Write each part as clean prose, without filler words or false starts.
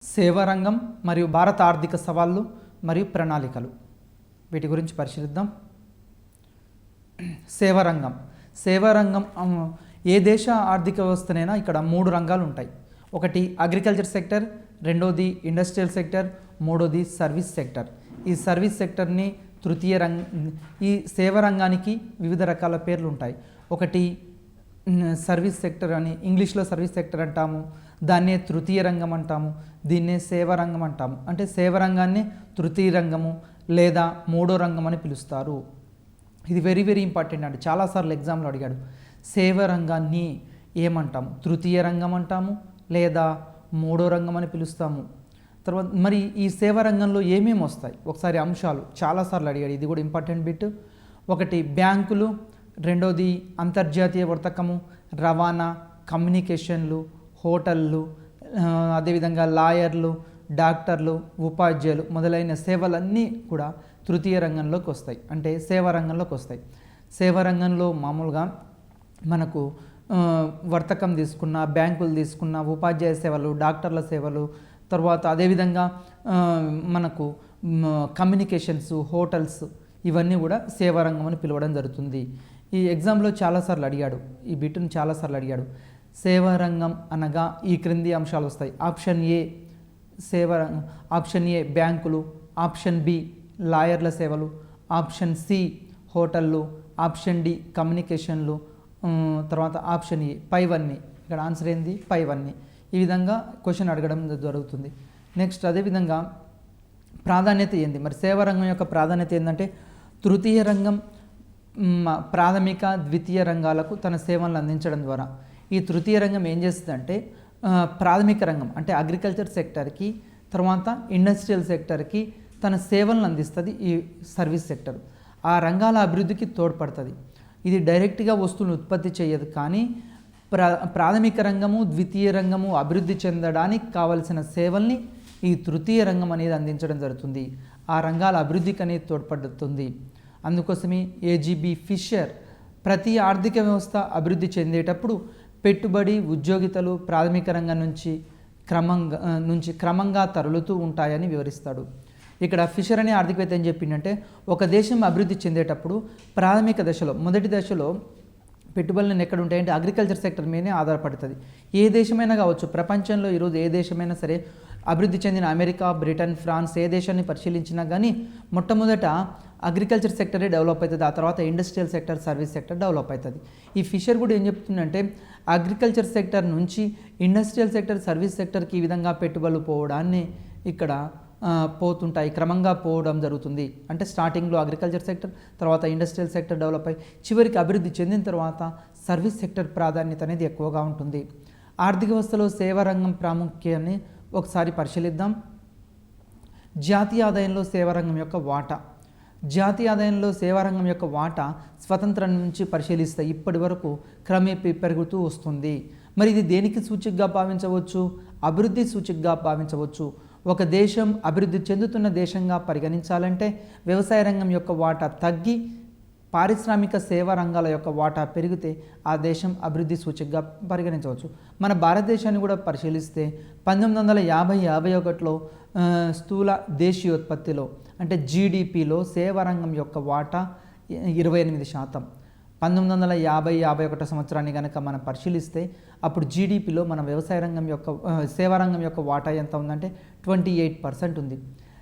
సేవా రంగం మరియు భారత ఆర్థిక సవాళ్ళు మరియు ప్రణాళికలు వీటి గురించి పరిశీలిద్దాం. సేవా రంగం ఏ దేశ ఆర్థిక వ్యవస్థనైనా ఇక్కడ మూడు రంగాలు ఉంటాయి. ఒకటి అగ్రికల్చర్ సెక్టర్, రెండోది ఇండస్ట్రియల్ సెక్టర్, మూడోది సర్వీస్ సెక్టర్. ఈ సర్వీస్ సెక్టర్ని తృతీయ ఈ సేవా రంగానికి వివిధ రకాల పేర్లు ఉంటాయి. ఒకటి సర్వీస్ సెక్టర్ అని ఇంగ్లీష్లో సర్వీస్ సెక్టర్ అంటాము, దాన్నే తృతీయ రంగం అంటాము, దీన్నే సేవా రంగం అంటాము. అంటే సేవా రంగాన్ని తృతీయ రంగము లేదా మూడో రంగం అని పిలుస్తారు. ఇది వెరీ వెరీ ఇంపార్టెంట్ అండి. చాలాసార్లు ఎగ్జామ్లో అడిగాడు. సేవా రంగాన్ని ఏమంటాము? తృతీయ రంగం అంటాము లేదా మూడో రంగం అని పిలుస్తాము. తర్వాత మరి ఈ సేవా రంగంలో ఏమేమి వస్తాయి ఒకసారి అంశాలు చాలాసార్లు అడిగాడు. ఇది కూడా ఇంపార్టెంట్ బిట్. ఒకటి బ్యాంకులు, రెండోది అంతర్జాతీయ వర్తకము, రవాణా, కమ్యూనికేషన్లు, హోటళ్ళు, అదేవిధంగా లాయర్లు, డాక్టర్లు, ఉపాధ్యాయులు మొదలైన సేవలన్నీ కూడా తృతీయ రంగంలోకి వస్తాయి, అంటే సేవా రంగంలోకి వస్తాయి. సేవా రంగంలో మామూలుగా మనకు వర్తకం తీసుకున్న, బ్యాంకులు తీసుకున్న, ఉపాధ్యాయ సేవలు, డాక్టర్ల సేవలు, తర్వాత అదేవిధంగా మనకు కమ్యూనికేషన్స్, హోటల్స్, ఇవన్నీ కూడా సేవా రంగం అని పిలవడం జరుగుతుంది. ఈ ఎగ్జామ్లో చాలాసార్లు అడిగాడు, ఈ బిట్ను చాలాసార్లు అడిగాడు. సేవా రంగం అనగా ఈ క్రింది అంశాలు వస్తాయి. ఆప్షన్ ఏ ఆప్షన్ ఏ బ్యాంకులు, ఆప్షన్ బి లాయర్ల సేవలు, ఆప్షన్ సి హోటళ్ళు, ఆప్షన్ డి కమ్యూనికేషన్లు, తర్వాత ఆప్షన్ ఏ పైవన్నీ. ఇక్కడ ఆన్సర్ ఏంది? పైవన్నీ. ఈ విధంగా క్వశ్చన్ అడగడం జరుగుతుంది. నెక్స్ట్ అదేవిధంగా ప్రాధాన్యత ఏంది? మరి సేవా రంగం యొక్క ప్రాధాన్యత ఏంటంటే తృతీయ రంగం ప్రాథమిక, ద్వితీయ రంగాలకు తన సేవలను అందించడం ద్వారా ఈ తృతీయ రంగం ఏం చేస్తుందంటే ప్రాథమిక రంగం అంటే అగ్రికల్చర్ సెక్టర్కి, తర్వాత ఇండస్ట్రియల్ సెక్టర్కి తన సేవలను అందిస్తుంది. ఈ సర్వీస్ సెక్టర్ ఆ రంగాల అభివృద్ధికి తోడ్పడుతుంది. ఇది డైరెక్ట్గా వస్తువులను ఉత్పత్తి చేయదు, కానీ ప్రాథమిక రంగము, ద్వితీయ రంగము అభివృద్ధి చెందడానికి కావలసిన సేవల్ని ఈ తృతీయ రంగం అనేది అందించడం జరుగుతుంది. ఆ రంగాల అభివృద్ధికి అనేది తోడ్పడుతుంది. అందుకోసమే ఏజీబీ ఫిషర్ ప్రతి ఆర్థిక వ్యవస్థ అభివృద్ధి చెందేటప్పుడు పెట్టుబడి, ఉద్యోగితలు ప్రాథమిక రంగం నుంచి క్రమంగా తరలుతూ ఉంటాయని వివరిస్తాడు. ఇక్కడ ఫిషర్ అనే ఆర్థికవేత్త ఏం చెప్పిందంటే ఒక దేశం అభివృద్ధి చెందేటప్పుడు ప్రాథమిక దశలో, మొదటి దశలో పెట్టుబడులను ఎక్కడ ఉంటాయంటే అగ్రికల్చర్ సెక్టర్ మీదనే ఆధారపడుతుంది. ఏ దేశమైనా కావచ్చు, ప్రపంచంలో ఈరోజు ఏ దేశమైనా సరే, అభివృద్ధి చెందిన అమెరికా, బ్రిటన్, ఫ్రాన్స్ ఏ దేశాన్ని పరిశీలించినా కానీ మొట్టమొదట అగ్రికల్చర్ సెక్టరే డెవలప్ అవుతుంది. ఆ తర్వాత industrial sector, service sector develop అవుతుంది. ఈ ఫిషర్ కూడా ఏం చెప్తుందంటే అగ్రికల్చర్ సెక్టర్ నుంచి ఇండస్ట్రియల్ సెక్టర్, సర్వీస్ సెక్టర్కి ఈ విధంగా పెట్టుబడులు పోవడాన్ని ఇక్కడ పోతుంటాయి, క్రమంగా పోవడం జరుగుతుంది. అంటే స్టార్టింగ్లో అగ్రికల్చర్ సెక్టర్, తర్వాత ఇండస్ట్రియల్ సెక్టర్ డెవలప్ అయ్యి చివరికి అభివృద్ధి చెందిన తర్వాత సర్వీస్ సెక్టర్ ప్రాధాన్యత అనేది ఎక్కువగా ఉంటుంది. ఆర్థిక వ్యవస్థలో సేవా రంగం ప్రాముఖ్యాన్ని ఒకసారి పరిశీలిద్దాం. జాతీయ ఆదాయంలో సేవా రంగం యొక్క వాటా. జాతీయ ఆదాయంలో సేవా రంగం యొక్క వాటా స్వతంత్రం నుంచి పరిశీలిస్తే ఇప్పటి వరకు క్రమేపీ పెరుగుతూ వస్తుంది. మరి ఇది దేనికి సూచికగా భావించవచ్చు? అభివృద్ధి సూచికగా భావించవచ్చు. ఒక దేశం అభివృద్ధి చెందుతున్న దేశంగా పరిగణించాలంటే వ్యవసాయ రంగం యొక్క వాటా తగ్గి పారిశ్రామిక సేవా రంగాల యొక్క వాటా పెరిగితే ఆ దేశం అభివృద్ధి సూచికగా పరిగణించవచ్చు. మన భారతదేశాన్ని కూడా పరిశీలిస్తే 1950-51లో స్థూల దేశీయోత్పత్తిలో అంటే జీడిపిలో సేవా రంగం యొక్క వాటా 28%. 1950-51 సంవత్సరాన్ని కనుక మనం పరిశీలిస్తే అప్పుడు జీడిపిలో మన వ్యవసాయ రంగం యొక్క సేవా రంగం యొక్క వాటా ఎంత ఉందంటే 28% ఉంది.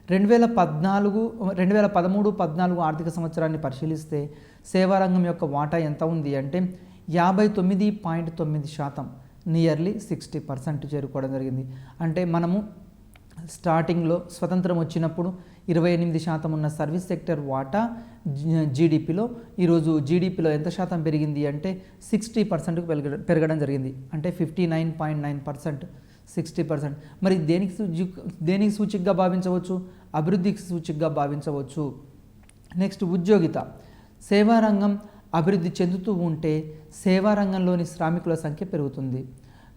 2013-14 ఆర్థిక సంవత్సరాన్ని పరిశీలిస్తే సేవా రంగం యొక్క వాటా ఎంత ఉంది అంటే 59.9%, నియర్లీ 60% చేరుకోవడం జరిగింది. అంటే మనము స్టార్టింగ్లో స్వతంత్రం వచ్చినప్పుడు 28% ఉన్న సర్వీస్ సెక్టర్ వాటా జీడిపిలో ఈరోజు జీడిపిలో ఎంత శాతం పెరిగింది అంటే 60%కు పెరగడం జరిగింది. అంటే 59.9%, 60%. మరి దేనికి సూచికగా భావించవచ్చు? అభివృద్ధికి సూచికగా భావించవచ్చు. నెక్స్ట్ ఉద్యోగిత. సేవా రంగం అభివృద్ధి చెందుతూ ఉంటే సేవా రంగంలోని శ్రామికుల సంఖ్య పెరుగుతుంది.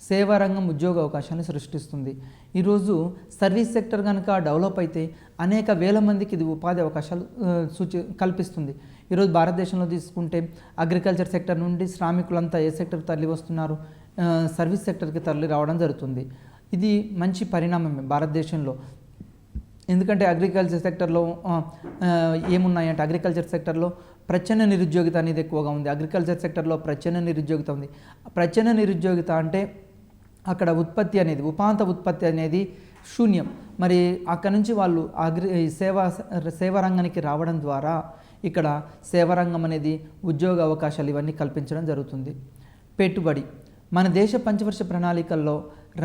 సేవా రంగం ఉద్యోగ అవకాశాలను సృష్టిస్తుంది. ఈరోజు సర్వీస్ సెక్టర్ కనుక డెవలప్ అయితే అనేక వేల మందికి ఇది ఉపాధి అవకాశాలు కల్పిస్తుంది. ఈరోజు భారతదేశంలో తీసుకుంటే అగ్రికల్చర్ సెక్టర్ నుండి శ్రామికులంతా ఏ సెక్టర్ తరలి వస్తున్నారు? సర్వీస్ సెక్టర్కి తరలి రావడం జరుగుతుంది. ఇది మంచి పరిణామమే భారతదేశంలో. ఎందుకంటే అగ్రికల్చర్ సెక్టర్లో ఏమున్నాయంటే అగ్రికల్చర్ సెక్టర్లో ప్రచ్ఛన్న నిరుద్యోగిత అనేది ఎక్కువగా ఉంది. అగ్రికల్చర్ సెక్టర్లో ప్రచ్ఛన్న నిరుద్యోగిత ఉంది. ప్రచ్ఛన్న నిరుద్యోగిత అంటే అక్కడ ఉత్పత్తి అనేది ఉపాంత ఉత్పత్తి అనేది శూన్యం. మరి అక్కడ నుంచి వాళ్ళు సేవా రంగానికి రావడం ద్వారా ఇక్కడ సేవారంగం అనేది ఉద్యోగ అవకాశాలు ఇవన్నీ కల్పించడం జరుగుతుంది. పెట్టుబడి మన దేశ పంచవర్ష ప్రణాళికల్లో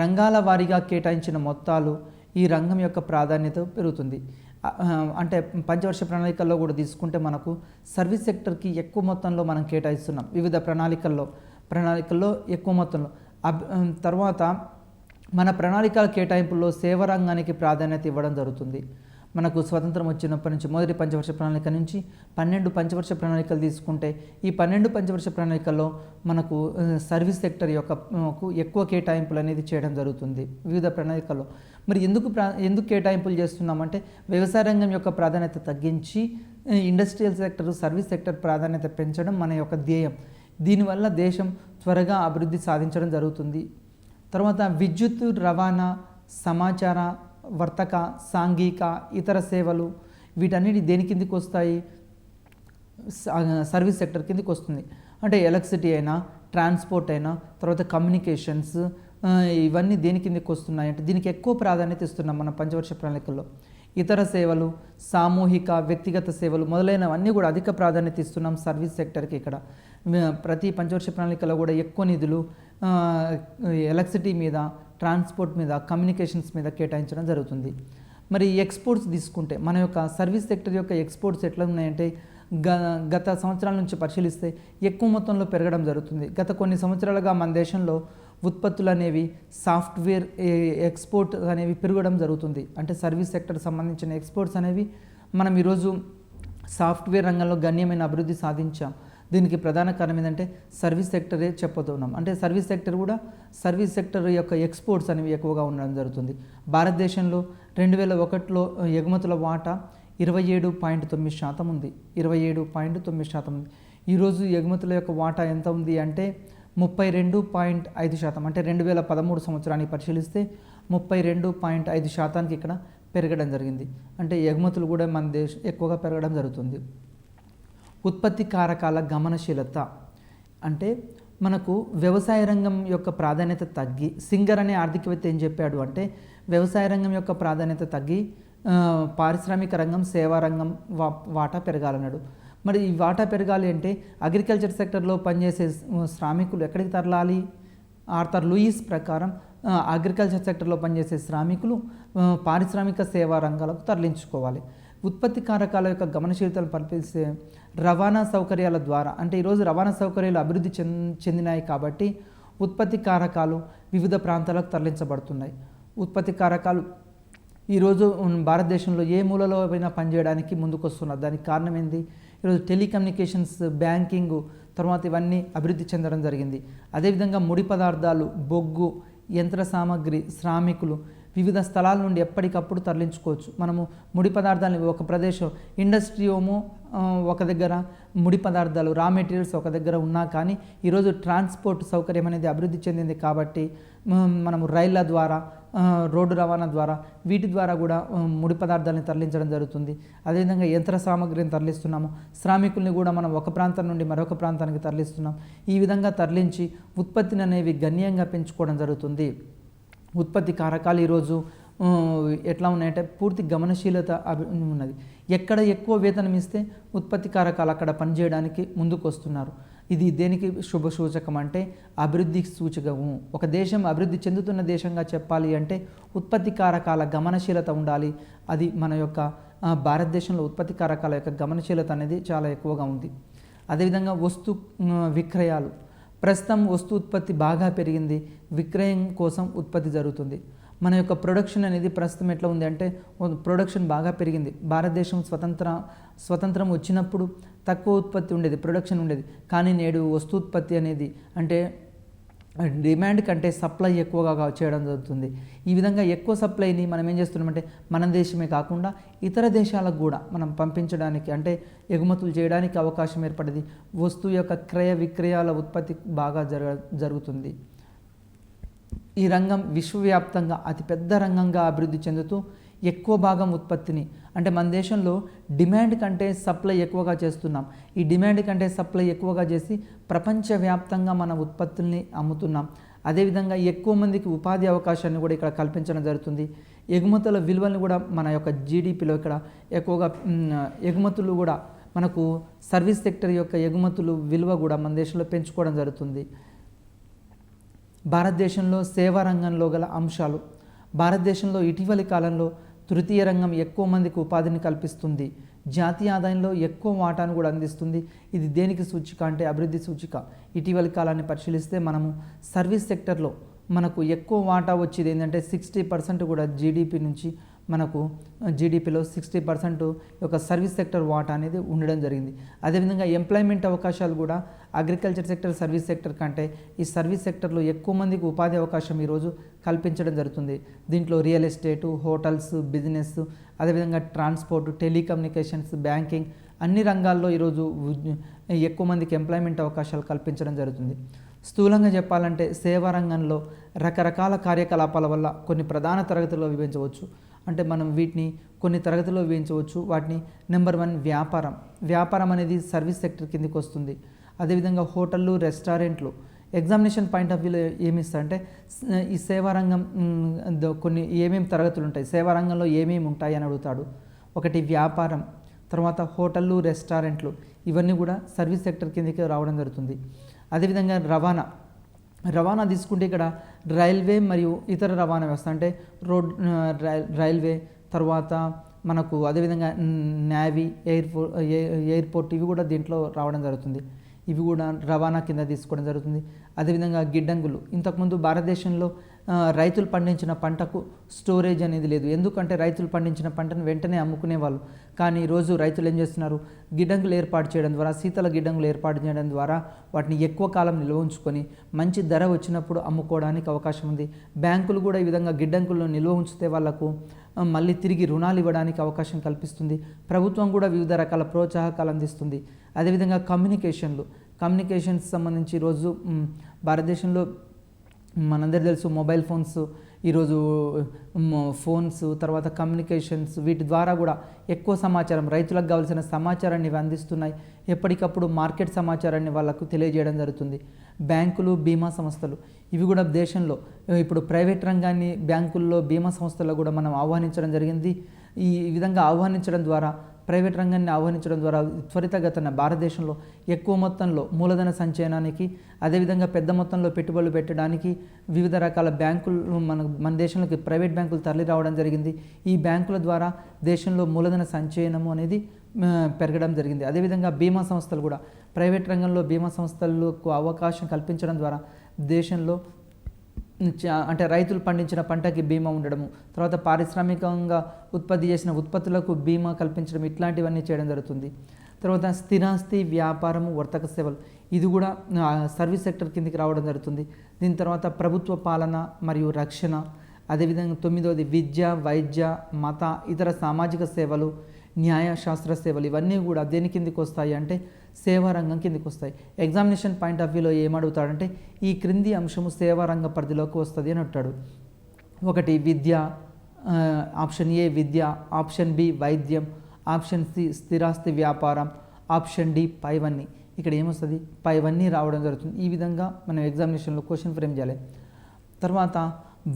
రంగాల వారీగా కేటాయించిన మొత్తాలు ఈ రంగం యొక్క ప్రాధాన్యత పెరుగుతుంది. అంటే పంచవర్ష ప్రణాళికల్లో కూడా తీసుకుంటే మనకు సర్వీస్ సెక్టర్కి ఎక్కువ మొత్తంలో మనం కేటాయిస్తున్నాం. వివిధ ప్రణాళికల్లో ఎక్కువ మొత్తంలో తర్వాత మన ప్రణాళికల కేటాయింపుల్లో సేవా రంగానికి ప్రాధాన్యత ఇవ్వడం జరుగుతుంది. మనకు స్వతంత్రం వచ్చినప్పటి నుంచి మొదటి పంచవర్ష ప్రణాళిక నుంచి 12 పంచవర్ష ప్రణాళికలు తీసుకుంటే ఈ 12 పంచవర్ష ప్రణాళికల్లో మనకు సర్వీస్ సెక్టర్ యొక్క ఎక్కువ కేటాయింపులు అనేది చేయడం జరుగుతుంది వివిధ ప్రణాళికల్లో. మరి ఎందుకు కేటాయింపులు చేస్తున్నామంటే వ్యవసాయ రంగం యొక్క ప్రాధాన్యత తగ్గించి ఇండస్ట్రియల్ సెక్టర్ సర్వీస్ సెక్టర్ ప్రాధాన్యత పెంచడం మన యొక్క ధ్యేయం. దీనివల్ల దేశం త్వరగా అభివృద్ధి సాధించడం జరుగుతుంది. తర్వాత విద్యుత్ రవాణా, సమాచార, వర్తక, సాంఘిక, ఇతర సేవలు వీటన్నిటి దేని కిందికి వస్తాయి? సర్వీస్ సెక్టర్ కిందికి వస్తుంది. అంటే ఎలక్ట్రిసిటీ అయినా, ట్రాన్స్పోర్ట్ అయినా, తర్వాత కమ్యూనికేషన్స్ ఇవన్నీ దేని కిందికి వస్తున్నాయి అంటే దీనికి ఎక్కువ ప్రాధాన్యత ఇస్తున్నాం మన పంచవర్ష ప్రణాళికల్లో. ఇతర సేవలు, సామూహిక, వ్యక్తిగత సేవలు మొదలైనవన్నీ కూడా అధిక ప్రాధాన్యత ఇస్తున్నాం సర్వీస్ సెక్టర్కి. ఇక్కడ ప్రతి పంచవర్ష ప్రణాళికలో కూడా ఎక్కువ నిధులు ఎలక్ట్రిసిటీ మీద, ట్రాన్స్పోర్ట్ మీద, కమ్యూనికేషన్స్ మీద కేటాయించడం జరుగుతుంది. మరి ఎక్స్పోర్ట్స్ తీసుకుంటే మన యొక్క సర్వీస్ సెక్టర్ యొక్క ఎక్స్పోర్ట్స్ ఎట్లా ఉన్నాయంటే గత సంవత్సరాల నుంచి పరిశీలిస్తే ఎక్కువ మొత్తంలో పెరగడం జరుగుతుంది. గత కొన్ని సంవత్సరాలుగా మన దేశంలో ఉత్పత్తులు అనేవి సాఫ్ట్వేర్ ఎక్స్పోర్ట్ అనేవి పెరగడం జరుగుతుంది. అంటే సర్వీస్ సెక్టర్ సంబంధించిన ఎక్స్పోర్ట్స్ అనేవి మనం ఈరోజు సాఫ్ట్వేర్ రంగంలో గణనీయమైన అభివృద్ధి సాధించాం. దీనికి ప్రధాన కారణం ఏంటంటే సర్వీస్ సెక్టరే చెప్పతున్నాం. అంటే సర్వీస్ సెక్టర్ యొక్క ఎక్స్పోర్ట్స్ అనేవి ఎక్కువగా ఉండడం జరుగుతుంది. భారతదేశంలో 2001లో ఎగుమతుల వాటా 27.9% ఉంది. 27.9% ఉంది. ఈరోజు ఎగుమతుల యొక్క వాటా ఎంత ఉంది అంటే 32.5%. అంటే 2013 సంవత్సరాన్ని పరిశీలిస్తే 32.5% ఇక్కడ పెరగడం జరిగింది. అంటే ఎగుమతులు కూడా మన ఎక్కువగా పెరగడం జరుగుతుంది. ఉత్పత్తి కారకాల గమనశీలత అంటే మనకు వ్యవసాయ రంగం యొక్క ప్రాధాన్యత తగ్గి సింగర్ అనే ఆర్థికవేత్త ఏం చెప్పాడు అంటే వ్యవసాయ రంగం యొక్క ప్రాధాన్యత తగ్గి పారిశ్రామిక రంగం, సేవా రంగం వాటా పెరగాలన్నాడు. మరి ఈ వాటా పెరగాలి అంటే అగ్రికల్చర్ సెక్టర్లో పనిచేసే శ్రామికులు ఎక్కడికి తరలాలి? ఆర్థర్ లూయిస్ ప్రకారం అగ్రికల్చర్ సెక్టర్లో పనిచేసే శ్రామికులు పారిశ్రామిక సేవా రంగాలకు తరలించుకోవాలి. ఉత్పత్తి కారకాల యొక్క గమనశీలతను పరిశీలిస్తే రవాణా సౌకర్యాల ద్వారా అంటే ఈరోజు రవాణా సౌకర్యాలు అభివృద్ధి చెందినాయి కాబట్టి ఉత్పత్తి కారకాలు వివిధ ప్రాంతాలకు తరలించబడుతున్నాయి. ఉత్పత్తి కారకాలు ఈరోజు భారతదేశంలో ఏ మూలలో అయినా పనిచేయడానికి ముందుకొస్తున్నారు. దానికి కారణం ఏంది? ఈరోజు టెలికమ్యూనికేషన్స్, బ్యాంకింగ్, తర్వాత ఇవన్నీ అభివృద్ధి చెందడం జరిగింది. అదేవిధంగా ముడి పదార్థాలు, బొగ్గు, యంత్ర సామాగ్రి, శ్రామికులు వివిధ స్థలాల నుండి ఎప్పటికప్పుడు తరలించుకోవచ్చు. మనము ముడి పదార్థాలను ఒక ప్రదేశం ఇండస్ట్రీ ఏమో ఒక దగ్గర, ముడి పదార్థాలు రా మెటీరియల్స్ ఒక దగ్గర ఉన్నా కానీ ఈరోజు ట్రాన్స్పోర్ట్ సౌకర్యం అనేది అభివృద్ధి చెందింది కాబట్టి మనము రైళ్ల ద్వారా, రోడ్డు రవాణా ద్వారా వీటి ద్వారా కూడా ముడి పదార్థాలను తరలించడం జరుగుతుంది. అదేవిధంగా యంత్ర సామాగ్రిని తరలిస్తున్నాము. శ్రామికుల్ని కూడా మనం ఒక ప్రాంతం నుండి మరొక ప్రాంతానికి తరలిస్తున్నాం. ఈ విధంగా తరలించి ఉత్పత్తిని అనేవి గణనీయంగా పెంచుకోవడం జరుగుతుంది. ఉత్పత్తి కారకాలు ఈరోజు ఎట్లా ఉన్నాయంటే పూర్తి గమనశీలత ఉన్నది. ఎక్కడ ఎక్కువ వేతనం ఇస్తే ఉత్పత్తి కారకాలు అక్కడ పనిచేయడానికి ముందుకు వస్తున్నారు. ఇది దేనికి శుభ సూచకం అంటే అభివృద్ధి సూచకము. ఒక దేశం అభివృద్ధి చెందుతున్న దేశంగా చెప్పాలి అంటే ఉత్పత్తి కారకాల గమనశీలత ఉండాలి. అది మన యొక్క భారతదేశంలో ఉత్పత్తి కారకాల యొక్క గమనశీలత అనేది చాలా ఎక్కువగా ఉంది. అదేవిధంగా వస్తు విక్రయాలు ప్రస్తుతం వస్తు ఉత్పత్తి బాగా పెరిగింది. విక్రయం కోసం ఉత్పత్తి జరుగుతుంది. మన యొక్క ప్రొడక్షన్ అనేది ప్రస్తుతం ఎట్లా ఉంది అంటే ప్రొడక్షన్ బాగా పెరిగింది. భారతదేశం స్వతంత్రం వచ్చినప్పుడు తక్కువ ఉత్పత్తి ఉండేది, ప్రొడక్షన్ ఉండేది. కానీ నేడు వస్తు ఉత్పత్తి అనేది అంటే డిమాండ్ కంటే సప్లై ఎక్కువగా చేయడం జరుగుతుంది. ఈ విధంగా ఎక్కువ సప్లైని మనం ఏం చేస్తున్నామంటే మన దేశమే కాకుండా ఇతర దేశాలకు కూడా మనం పంపించడానికి అంటే ఎగుమతులు చేయడానికి అవకాశం ఏర్పడింది. వస్తువు యొక్క క్రయ విక్రయాల ఉత్పత్తి బాగా జరుగుతుంది. ఈ రంగం విశ్వవ్యాప్తంగా అతిపెద్ద రంగంగా అభివృద్ధి చెందుతూ ఎక్కువ భాగం ఉత్పత్తిని, అంటే మన దేశంలో డిమాండ్ కంటే సప్లై ఎక్కువగా చేస్తున్నాం. ఈ డిమాండ్ కంటే సప్లై ఎక్కువగా చేసి ప్రపంచవ్యాప్తంగా మన ఉత్పత్తుల్ని అమ్ముతున్నాం. అదేవిధంగా ఎక్కువ మందికి ఉపాధి అవకాశాన్ని కూడా ఇక్కడ కల్పించడం జరుగుతుంది. ఎగుమతుల విలువలను కూడా మన యొక్క జీడిపిలో ఇక్కడ ఎక్కువగా ఎగుమతులు కూడా మనకు సర్వీస్ సెక్టర్ యొక్క ఎగుమతులు విలువ కూడా మన దేశంలో పెంచుకోవడం జరుగుతుంది. భారతదేశంలో సేవా రంగంలో గల అంశాలు. భారతదేశంలో ఇటీవలి కాలంలో తృతీయ రంగం ఎక్కువ మందికి ఉపాధిని కల్పిస్తుంది. జాతీయ ఆదాయంలో ఎక్కువ వాటాను కూడా అందిస్తుంది. ఇది దేనికి సూచిక అంటే అభివృద్ధి సూచిక. ఇటీవలి కాలాన్ని పరిశీలిస్తే మనము సర్వీస్ సెక్టర్లో మనకు ఎక్కువ వాటా వచ్చేది ఏంటంటే 60% కూడా జీడిపి నుంచి మనకు జీడిపిలో 60% యొక్క సర్వీస్ సెక్టర్ వాటా అనేది ఉండడం జరిగింది. అదేవిధంగా ఎంప్లాయ్మెంట్ అవకాశాలు కూడా అగ్రికల్చర్ సెక్టర్, సర్వీస్ సెక్టర్ కంటే ఈ సర్వీస్ సెక్టర్లో ఎక్కువ మందికి ఉపాధి అవకాశం ఈరోజు కల్పించడం జరుగుతుంది. దీంట్లో రియల్ ఎస్టేటు, హోటల్స్, బిజినెస్, అదేవిధంగా ట్రాన్స్పోర్ట్, టెలికమ్యూనికేషన్స్, బ్యాంకింగ్ అన్ని రంగాల్లో ఈరోజు ఎక్కువ మందికి ఎంప్లాయ్మెంట్ అవకాశాలు కల్పించడం జరుగుతుంది. స్థూలంగా చెప్పాలంటే సేవా రంగంలో రకరకాల కార్యకలాపాల వల్ల కొన్ని ప్రధాన తరగతుల్లో విభజించవచ్చు. అంటే మనం వీటిని కొన్ని తరగతుల్లో విభజించవచ్చు. వాటిని నెంబర్ 1 వ్యాపారం. వ్యాపారం అనేది సర్వీస్ సెక్టర్ కిందకి వస్తుంది. అదేవిధంగా హోటళ్ళు, రెస్టారెంట్లు. ఎగ్జామినేషన్ పాయింట్ ఆఫ్ వ్యూలో ఏమి ఇస్తారంటే ఈ సేవారంగం కొన్ని ఏమేమి తరగతులు ఉంటాయి, సేవారంగంలో ఏమేమి ఉంటాయి అని అడుగుతాడు. ఒకటి వ్యాపారం, తర్వాత హోటళ్ళు, రెస్టారెంట్లు, ఇవన్నీ కూడా సర్వీస్ సెక్టర్ కిందకి రావడం జరుగుతుంది. అదేవిధంగా రవాణా తీసుకుంటే ఇక్కడ రైల్వే మరియు ఇతర రవాణా వ్యవస్థ అంటే రైల్వే, తర్వాత మనకు అదేవిధంగా నేవీ, ఎయిర్పోర్ట్ ఇవి కూడా దీంట్లో రావడం జరుగుతుంది. ఇవి కూడా రవాణా కింద తీసుకోవడం జరుగుతుంది. అదేవిధంగా గిడ్డంగులు. ఇంతకుముందు భారతదేశంలో రైతులు పండించిన పంటకు స్టోరేజ్ అనేది లేదు. ఎందుకంటే రైతులు పండించిన పంటను వెంటనే అమ్ముకునేవాళ్ళు. కానీ ఈరోజు రైతులు ఏం చేస్తున్నారు, గిడ్డంగులు ఏర్పాటు చేయడం ద్వారా, శీతల గిడ్డంగులు ఏర్పాటు చేయడం ద్వారా వాటిని ఎక్కువ కాలం నిల్వ ఉంచుకొని మంచి ధర వచ్చినప్పుడు అమ్ముకోవడానికి అవకాశం ఉంది. బ్యాంకులు కూడా ఈ విధంగా గిడ్డంగులను నిల్వ ఉంచితే వాళ్లకు మళ్ళీ తిరిగి రుణాలు ఇవ్వడానికి అవకాశం కల్పిస్తుంది. ప్రభుత్వం కూడా వివిధ రకాల ప్రోత్సాహకాలు అందిస్తుంది. అదేవిధంగా కమ్యూనికేషన్స్ సంబంధించి ఈరోజు భారతదేశంలో మనందరూ తెలుసు మొబైల్ ఫోన్స్, ఈరోజు ఫోన్స్, తర్వాత కమ్యూనికేషన్స్, వీటి ద్వారా కూడా ఎక్కువ సమాచారం, రైతులకు కావాల్సిన సమాచారాన్ని ఇవి అందిస్తున్నాయి. ఎప్పటికప్పుడు మార్కెట్ సమాచారాన్ని వాళ్ళకు తెలియజేయడం జరుగుతుంది. బ్యాంకులు, బీమా సంస్థలు, ఇవి కూడా దేశంలో ఇప్పుడు ప్రైవేట్ రంగాన్ని బ్యాంకుల్లో, బీమా సంస్థల్లో కూడా మనం ఆహ్వానించడం జరిగింది. ఈ విధంగా ఆహ్వానించడం ద్వారా, ప్రైవేట్ రంగాన్ని ఆహ్వానించడం ద్వారా త్వరితగతిన భారతదేశంలో ఎక్కువ మొత్తంలో మూలధన సంచయనానికి, అదేవిధంగా పెద్ద మొత్తంలో పెట్టుబడులు పెట్టడానికి వివిధ రకాల బ్యాంకులు మన దేశంలోకి ప్రైవేట్ బ్యాంకులు తరలి రావడం జరిగింది. ఈ బ్యాంకుల ద్వారా దేశంలో మూలధన సంచయనము అనేది పెరగడం జరిగింది. అదేవిధంగా బీమా సంస్థలు కూడా, ప్రైవేట్ రంగంలో బీమా సంస్థలకు అవకాశం కల్పించడం ద్వారా దేశంలో అంటే రైతులు పండించిన పంటకి బీమా ఉండడము, తర్వాత పారిశ్రామికంగా ఉత్పత్తి చేసిన ఉత్పత్తులకు బీమా కల్పించడం, ఇట్లాంటివన్నీ చేయడం జరుగుతుంది. తర్వాత స్థిరాస్తి వ్యాపారము, వర్తక సేవలు, ఇది కూడా సర్వీస్ సెక్టర్ కిందికి రావడం జరుగుతుంది. దీని తర్వాత ప్రభుత్వ పాలన మరియు రక్షణ, అదేవిధంగా 9వది విద్య, వైద్య, మత, ఇతర సామాజిక సేవలు, న్యాయశాస్త్ర సేవలు, ఇవన్నీ కూడా దేని కిందికి వస్తాయి అంటే సేవా రంగం కిందికి వస్తాయి. ఎగ్జామినేషన్ పాయింట్ ఆఫ్ వ్యూలో ఏమడుగుతాడంటే ఈ క్రింది అంశము సేవా రంగ పరిధిలోకి వస్తుంది అని అంటాడు. ఒకటి విద్య, ఆప్షన్ ఏ విద్య, ఆప్షన్ బి వైద్యం, ఆప్షన్ సి స్థిరాస్తి వ్యాపారం, ఆప్షన్ డి పైవన్నీ. ఇక్కడ ఏమొస్తుంది, పైవన్నీ రావడం జరుగుతుంది. ఈ విధంగా మనం ఎగ్జామినేషన్లో క్వశ్చన్ ఫ్రేమ్ చేయాలి. తర్వాత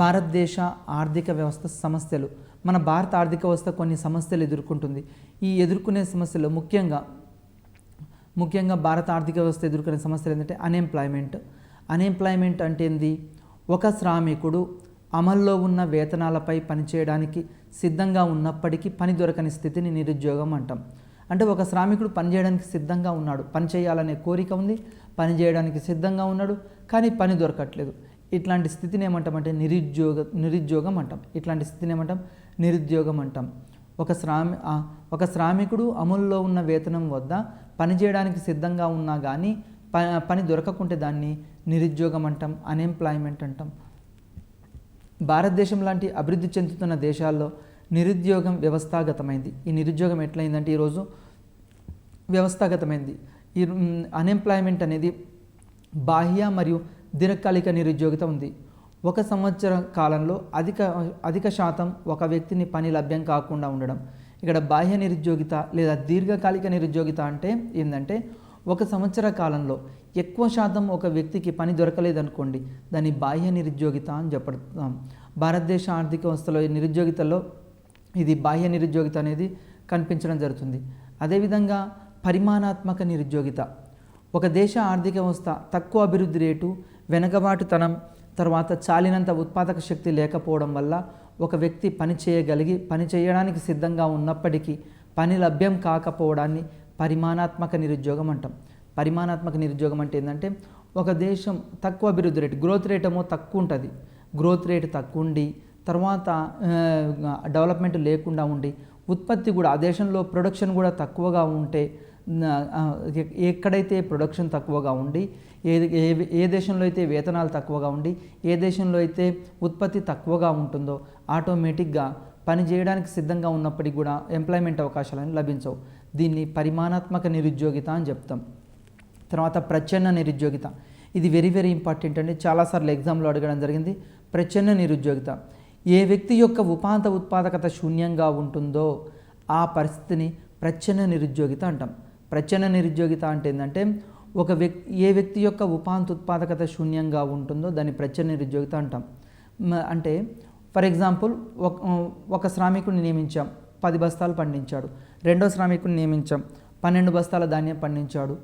భారతదేశ ఆర్థిక వ్యవస్థ సమస్యలు. మన భారత ఆర్థిక వ్యవస్థ కొన్ని సమస్యలు ఎదుర్కొంటుంది. ఈ ఎదుర్కొనే సమస్యలు ముఖ్యంగా భారత ఆర్థిక వ్యవస్థ ఎదుర్కొనే సమస్యలు ఏంటంటే అన్ఎంప్లాయ్మెంట్ అంటే ఏంది, ఒక శ్రామికుడు అమల్లో ఉన్న వేతనాలపై పనిచేయడానికి సిద్ధంగా ఉన్నప్పటికీ పని దొరకని స్థితిని నిరుద్యోగం అంటాం. అంటే ఒక శ్రామికుడు పనిచేయడానికి సిద్ధంగా ఉన్నాడు, పని చేయాలనే కోరిక ఉంది, పని చేయడానికి సిద్ధంగా ఉన్నాడు, కానీ పని దొరకట్లేదు. ఇట్లాంటి స్థితిని ఏమంటామంటే నిరుద్యోగం అంటాం. ఇట్లాంటి స్థితిని ఏమంటాం, నిరుద్యోగం అంటాం. ఒక శ్రామికుడు అమల్లో ఉన్న వేతనం వద్ద పని చేయడానికి సిద్ధంగా ఉన్నా కానీ పని దొరకకుంటే దాన్ని నిరుద్యోగం అంటాం, అన్ఎంప్లాయ్మెంట్ అంటాం. భారతదేశం లాంటి అభివృద్ధి చెందుతున్న దేశాల్లో నిరుద్యోగం వ్యవస్థాగతమైంది. ఈ నిరుద్యోగం ఎట్లయిందంటే ఈరోజు వ్యవస్థాగతమైంది. ఈ అన్ఎంప్లాయ్మెంట్ అనేది బాహ్య మరియు దీర్ఘకాలిక నిరుద్యోగిత ఉంది. ఒక సంవత్సర కాలంలో అధిక శాతం ఒక వ్యక్తిని పని లభ్యం కాకుండా ఉండడం. ఇక్కడ బాహ్య నిరుద్యోగిత లేదా దీర్ఘకాలిక నిరుద్యోగిత అంటే ఏంటంటే ఒక సంవత్సర కాలంలో ఎక్కువ శాతం ఒక వ్యక్తికి పని దొరకలేదనుకోండి, దాన్ని బాహ్య నిరుద్యోగిత అని చెప్పడం. భారతదేశ ఆర్థిక వ్యవస్థలో నిరుద్యోగితలో ఇది బాహ్య నిరుద్యోగిత అనేది కనిపించడం జరుగుతుంది. అదేవిధంగా పరిమాణాత్మక నిరుద్యోగిత, ఒక దేశ ఆర్థిక వ్యవస్థ తక్కువ అభివృద్ధి రేటు, వెనుకబాటుతనం, తర్వాత చాలినంత ఉత్పాదక శక్తి లేకపోవడం వల్ల ఒక వ్యక్తి పని చేయడానికి సిద్ధంగా ఉన్నప్పటికీ పని లభ్యం కాకపోవడాన్ని పరిమాణాత్మక నిరుద్యోగం అంటాం. పరిమాణాత్మక నిరుద్యోగం అంటే ఏంటంటే ఒక దేశం తక్కువ అభివృద్ధి రేటు, గ్రోత్ రేట్ ఏమో తక్కువ ఉంటుంది, గ్రోత్ రేట్ తక్కువ ఉండి తర్వాత డెవలప్మెంట్ లేకుండా ఉండి ఉత్పత్తి కూడా ఆ దేశంలో ప్రొడక్షన్ కూడా తక్కువగా ఉంటే, ఎక్కడైతే ప్రొడక్షన్ తక్కువగా ఉండి ఏ దేశంలో అయితే వేతనాలు తక్కువగా ఉండి ఏ దేశంలో అయితే ఉత్పత్తి తక్కువగా ఉంటుందో ఆటోమేటిక్గా పని చేయడానికి సిద్ధంగా ఉన్నప్పటికీ కూడా ఎంప్లాయ్మెంట్ అవకాశాలను లభించవు. దీన్ని పరిమాణాత్మక నిరుద్యోగిత అని చెప్తాం. తర్వాత ప్రచ్ఛన్న నిరుద్యోగిత, ఇది వెరీ వెరీ ఇంపార్టెంట్ అండి, చాలాసార్లు ఎగ్జామ్లో అడగడం జరిగింది. ప్రచ్ఛన్న నిరుద్యోగిత, ఏ వ్యక్తి యొక్క ఉత్పాదకత శూన్యంగా ఉంటుందో ఆ పరిస్థితిని ప్రచ్ఛన్న నిరుద్యోగిత అంటాం. ప్రచ్ఛన్న నిరుద్యోగిత అంటే ఏంటంటే ఏ వ్యక్తి యొక్క ఉత్పాదకత శూన్యంగా ఉంటుందో దాన్ని ప్రచ్ఛన్న నిరుద్యోగిత అంటాం. అంటే ఫర్ ఎగ్జాంపుల్ ఒక శ్రామికుడిని నియమించాం, 10 బస్తాలు పండించాడు. రెండో శ్రామికుడిని నియమించాం, 12 బస్తాల ధాన్యం పండించాడు.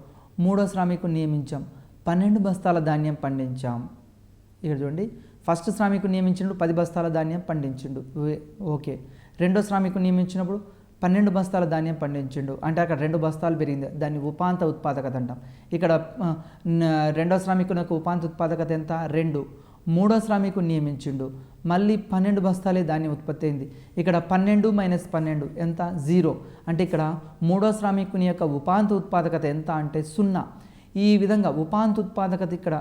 మూడో శ్రామికుడిని నియమించాం, 12 బస్తాల ధాన్యం పండించాం. ఇక్కడ చూడండి, ఫస్ట్ శ్రామికుడిని నియమించినప్పుడు 10 బస్తాల ధాన్యం పండించిండు, ఓకే. రెండో శ్రామికుడిని నియమించినప్పుడు 12 బస్తాల ధాన్యం పండించిండు, అంటే అక్కడ 2 బస్తాలు పెరిగింది, దాన్ని ఉత్పాదకత అంటాం. ఇక్కడ రెండో శ్రామికునికి ఉత్పాదకత ఎంత? 2. మూడో శ్రామికుని నియమించిండు, మళ్ళీ 12 బస్తాలే ధాన్యం ఉత్పత్తి అయింది. ఇక్కడ 12 - 12 ఎంత? 0. అంటే ఇక్కడ మూడో శ్రామికుని యొక్క ఉత్పాదకత ఎంత అంటే 0. ఈ విధంగా ఉత్పాదకత ఇక్కడ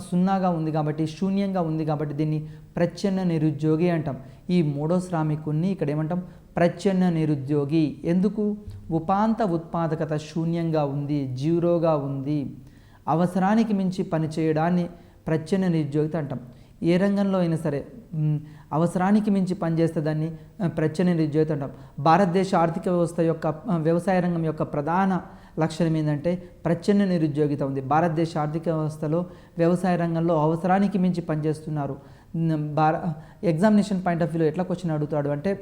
సున్నాగా ఉంది కాబట్టి, శూన్యంగా ఉంది కాబట్టి దీన్ని ప్రచ్ఛన్న నిరుద్యోగి అంటాం. ఈ మూడో శ్రామికుడిని ఇక్కడ ఏమంటాం? ప్రచ్ఛన్న నిరుద్యోగి. ఎందుకు? ఉత్పాదకత శూన్యంగా ఉంది, జీరోగా ఉంది, అవసరానికి మించి పనిచేయడాన్ని ప్రచ్ఛన్న నిరుద్యోగిత అంటాం. ఏ రంగంలో అయినా సరే అవసరానికి మించి పనిచేస్తే దాన్ని ప్రచ్ఛన్న నిరుద్యోగిత అంటాం. భారతదేశ ఆర్థిక వ్యవస్థ యొక్క వ్యవసాయ రంగం యొక్క ప్రధాన లక్షణం ఏంటంటే ప్రచ్ఛన్న నిరుద్యోగిత ఉంది. భారతదేశ ఆర్థిక వ్యవస్థలో వ్యవసాయ రంగంలో అవసరానికి మించి పనిచేస్తున్నారు. ఎగ్జామినేషన్ పాయింట్ ఆఫ్ వ్యూలో ఎట్లా క్వశ్చన్ అడుగుతాడు అంటే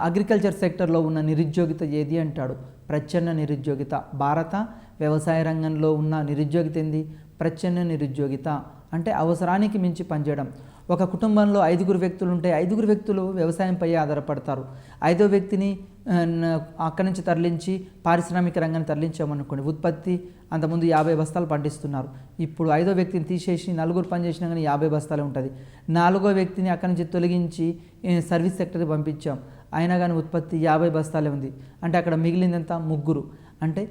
అగ్రికల్చర్ సెక్టర్లో ఉన్న నిరుద్యోగిత ఏది అంటాడు? ప్రచ్ఛన్న నిరుద్యోగిత. భారత వ్యవసాయ రంగంలో ఉన్న నిరుద్యోగిత ఏంది? ప్రచ్ఛన్న నిరుద్యోగిత. అంటే అవసరానికి మించి పనిచేయడం. ఒక కుటుంబంలో 5 వ్యక్తులు ఉంటే 5 వ్యక్తులు వ్యవసాయంపై ఆధారపడతారు. 5వ వ్యక్తిని అక్కడి నుంచి తరలించి పారిశ్రామిక రంగాన్ని తరలించామనుకోండి, ఉత్పత్తి అంతకుముందు 50 బస్తాలు పండిస్తున్నారు. ఇప్పుడు 5వ వ్యక్తిని తీసేసి 4 పనిచేసినా కానీ 50 బస్తాలే ఉంటుంది. 4వ వ్యక్తిని అక్కడి నుంచి తొలగించి సర్వీస్ సెక్టర్కి పంపించాం, అయినా కానీ ఉత్పత్తి 50 బస్తాలే ఉంది. అంటే అక్కడ మిగిలిందంతా 3. అంటే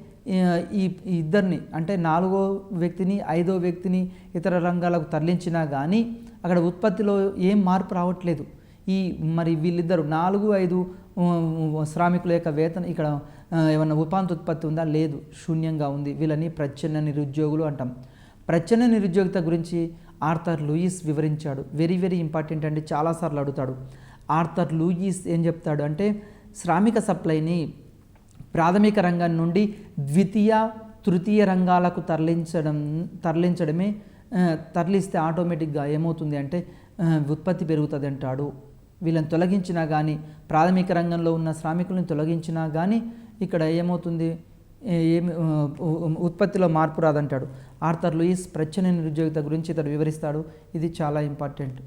ఈ ఇద్దరిని అంటే 4వ వ్యక్తిని 5వ వ్యక్తిని ఇతర రంగాలకు తరలించినా కానీ అక్కడ ఉత్పత్తిలో ఏం మార్పు రావట్లేదు. మరి వీళ్ళిద్దరు 4, 5 శ్రామికుల యొక్క వేతనం ఇక్కడ ఏమన్నా ఉత్పత్తి ఉందా? లేదు, శూన్యంగా ఉంది. వీళ్ళని ప్రచ్ఛన్న నిరుద్యోగులు అంటాం. ప్రచ్ఛన్న నిరుద్యోగిత గురించి ఆర్థర్ లూయిస్ వివరించాడు. వెరీ వెరీ ఇంపార్టెంట్ అండి, చాలాసార్లు అడుగుతాడు. ఆర్థర్ లూయిస్ ఏం చెప్తాడు అంటే శ్రామిక సప్లైని ప్రాథమిక రంగం నుండి ద్వితీయ తృతీయ రంగాలకు తరలిస్తే ఆటోమేటిక్గా ఏమవుతుంది అంటే ఉత్పత్తి పెరుగుతుంది అంటాడు. వీళ్ళని తొలగించినా కానీ ప్రాథమిక రంగంలో ఉన్న శ్రామికులను తొలగించినా కానీ ఇక్కడ ఏమవుతుంది, ఉత్పత్తిలో మార్పు రాదంటాడు. ఆర్థర్ లూయిస్ ప్రచ్ఛన్న నిరుద్యోగిత గురించి ఇతడు వివరిస్తాడు. ఇది చాలా ఇంపార్టెంట్.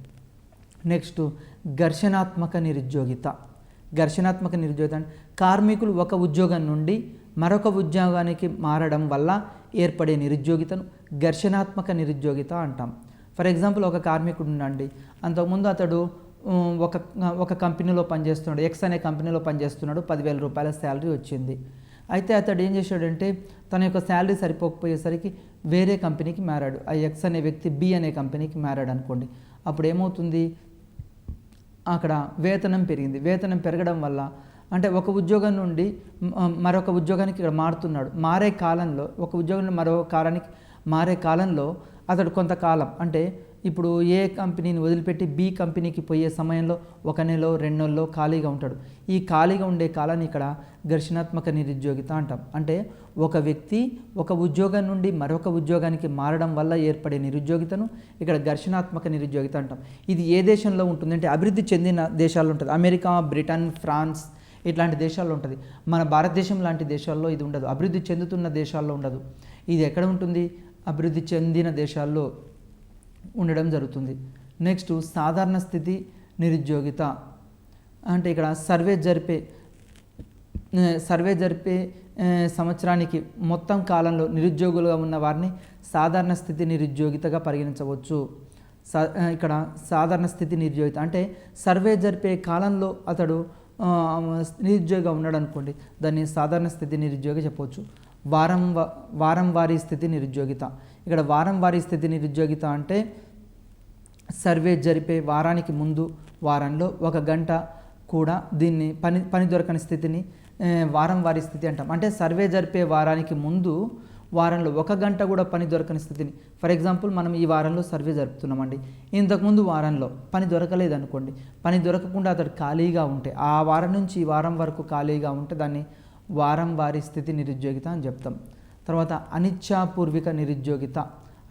నెక్స్ట్ ఘర్షణాత్మక నిరుద్యోగిత. ఘర్షణాత్మక నిరుద్యోగిత అంటే కార్మికులు ఒక ఉద్యోగం నుండి మరొక ఉద్యోగానికి మారడం వల్ల ఏర్పడే నిరుద్యోగితను ఘర్షణాత్మక నిరుద్యోగిత అంటాం. ఫర్ ఎగ్జాంపుల్ ఒక కార్మికుడు ఉండండి, అంతకుముందు అతడు ఒక కంపెనీలో పనిచేస్తున్నాడు, ఎక్స్ అనే కంపెనీలో పనిచేస్తున్నాడు, 10,000 రూపాయల శాలరీ వచ్చింది. అయితే అతడు ఏం చేశాడంటే తన యొక్క శాలరీ సరిపోకపోయేసరికి వేరే కంపెనీకి మారాడు. ఆ ఎక్స్ అనే వ్యక్తి బి అనే కంపెనీకి మారాడు అనుకోండి. అప్పుడు ఏమవుతుంది, అక్కడ వేతనం పెరిగింది. వేతనం పెరగడం వల్ల అంటే ఒక ఉద్యోగం నుండి మరొక ఉద్యోగానికి ఇక్కడ మారుతున్నాడు. మారే కాలంలో ఒక ఉద్యోగం నుండి మరో కాలానికి మారే కాలంలో అతడు కొంతకాలం అంటే ఇప్పుడు ఏ కంపెనీని వదిలిపెట్టి బి కంపెనీకి పోయే సమయంలో 1 నెల 2 నెలలో ఖాళీగా ఉంటాడు. ఈ ఖాళీగా ఉండే కాలాన్ని ఇక్కడ ఘర్షణాత్మక నిరుద్యోగిత అంటాం. అంటే ఒక వ్యక్తి ఒక ఉద్యోగం నుండి మరొక ఉద్యోగానికి మారడం వల్ల ఏర్పడే నిరుద్యోగితను ఇక్కడ ఘర్షణాత్మక నిరుద్యోగిత అంటాం. ఇది ఏ దేశంలో ఉంటుందంటే అభివృద్ధి చెందిన దేశాల్లో ఉంటుంది. అమెరికా, బ్రిటన్, ఫ్రాన్స్ ఇట్లాంటి దేశాల్లో ఉంటుంది. మన భారతదేశం లాంటి దేశాల్లో ఇది ఉండదు. అభివృద్ధి చెందుతున్న దేశాల్లో ఉండదు. ఇది ఎక్కడ ఉంటుంది? అభివృద్ధి చెందిన దేశాల్లో ఉండడం జరుగుతుంది. నెక్స్ట్ సాధారణ స్థితి నిరుద్యోగిత అంటే ఇక్కడ సర్వే జరిపే సంవత్సరానికి మొత్తం కాలంలో నిరుద్యోగులుగా ఉన్న వారిని సాధారణ స్థితి నిరుద్యోగితగా పరిగణించవచ్చు. ఇక్కడ సాధారణ స్థితి నిరుద్యోగిత అంటే సర్వే జరిపే కాలంలో అతడు నిరుద్యోగిగా ఉన్నాడు అనుకోండి, దాన్ని సాధారణ స్థితి నిరుద్యోగి చెప్పవచ్చు. వారం వారీ స్థితి నిరుద్యోగిత. ఇక్కడ వారం వారీ స్థితి నిరుద్యోగిత అంటే సర్వే జరిపే వారానికి ముందు వారంలో 1 గంట కూడా దీన్ని పని దొరకని స్థితిని వారం వారీ స్థితి అంటాం. అంటే సర్వే జరిపే వారానికి ముందు వారంలో 1 గంట కూడా పని దొరకని స్థితిని. ఫర్ ఎగ్జాంపుల్ మనం ఈ వారంలో సర్వే జరుపుతున్నామండి, ఇంతకుముందు వారంలో పని దొరకలేదు అనుకోండి, పని దొరకకుండా అతడు ఖాళీగా ఉంటే ఆ వారం నుంచి ఈ వారం వరకు ఖాళీగా ఉంటే దాన్ని వారం వారీ స్థితి నిరుద్యోగిత అని చెప్తాం. తర్వాత అనిచ్ఛాపూర్వక నిరుద్యోగిత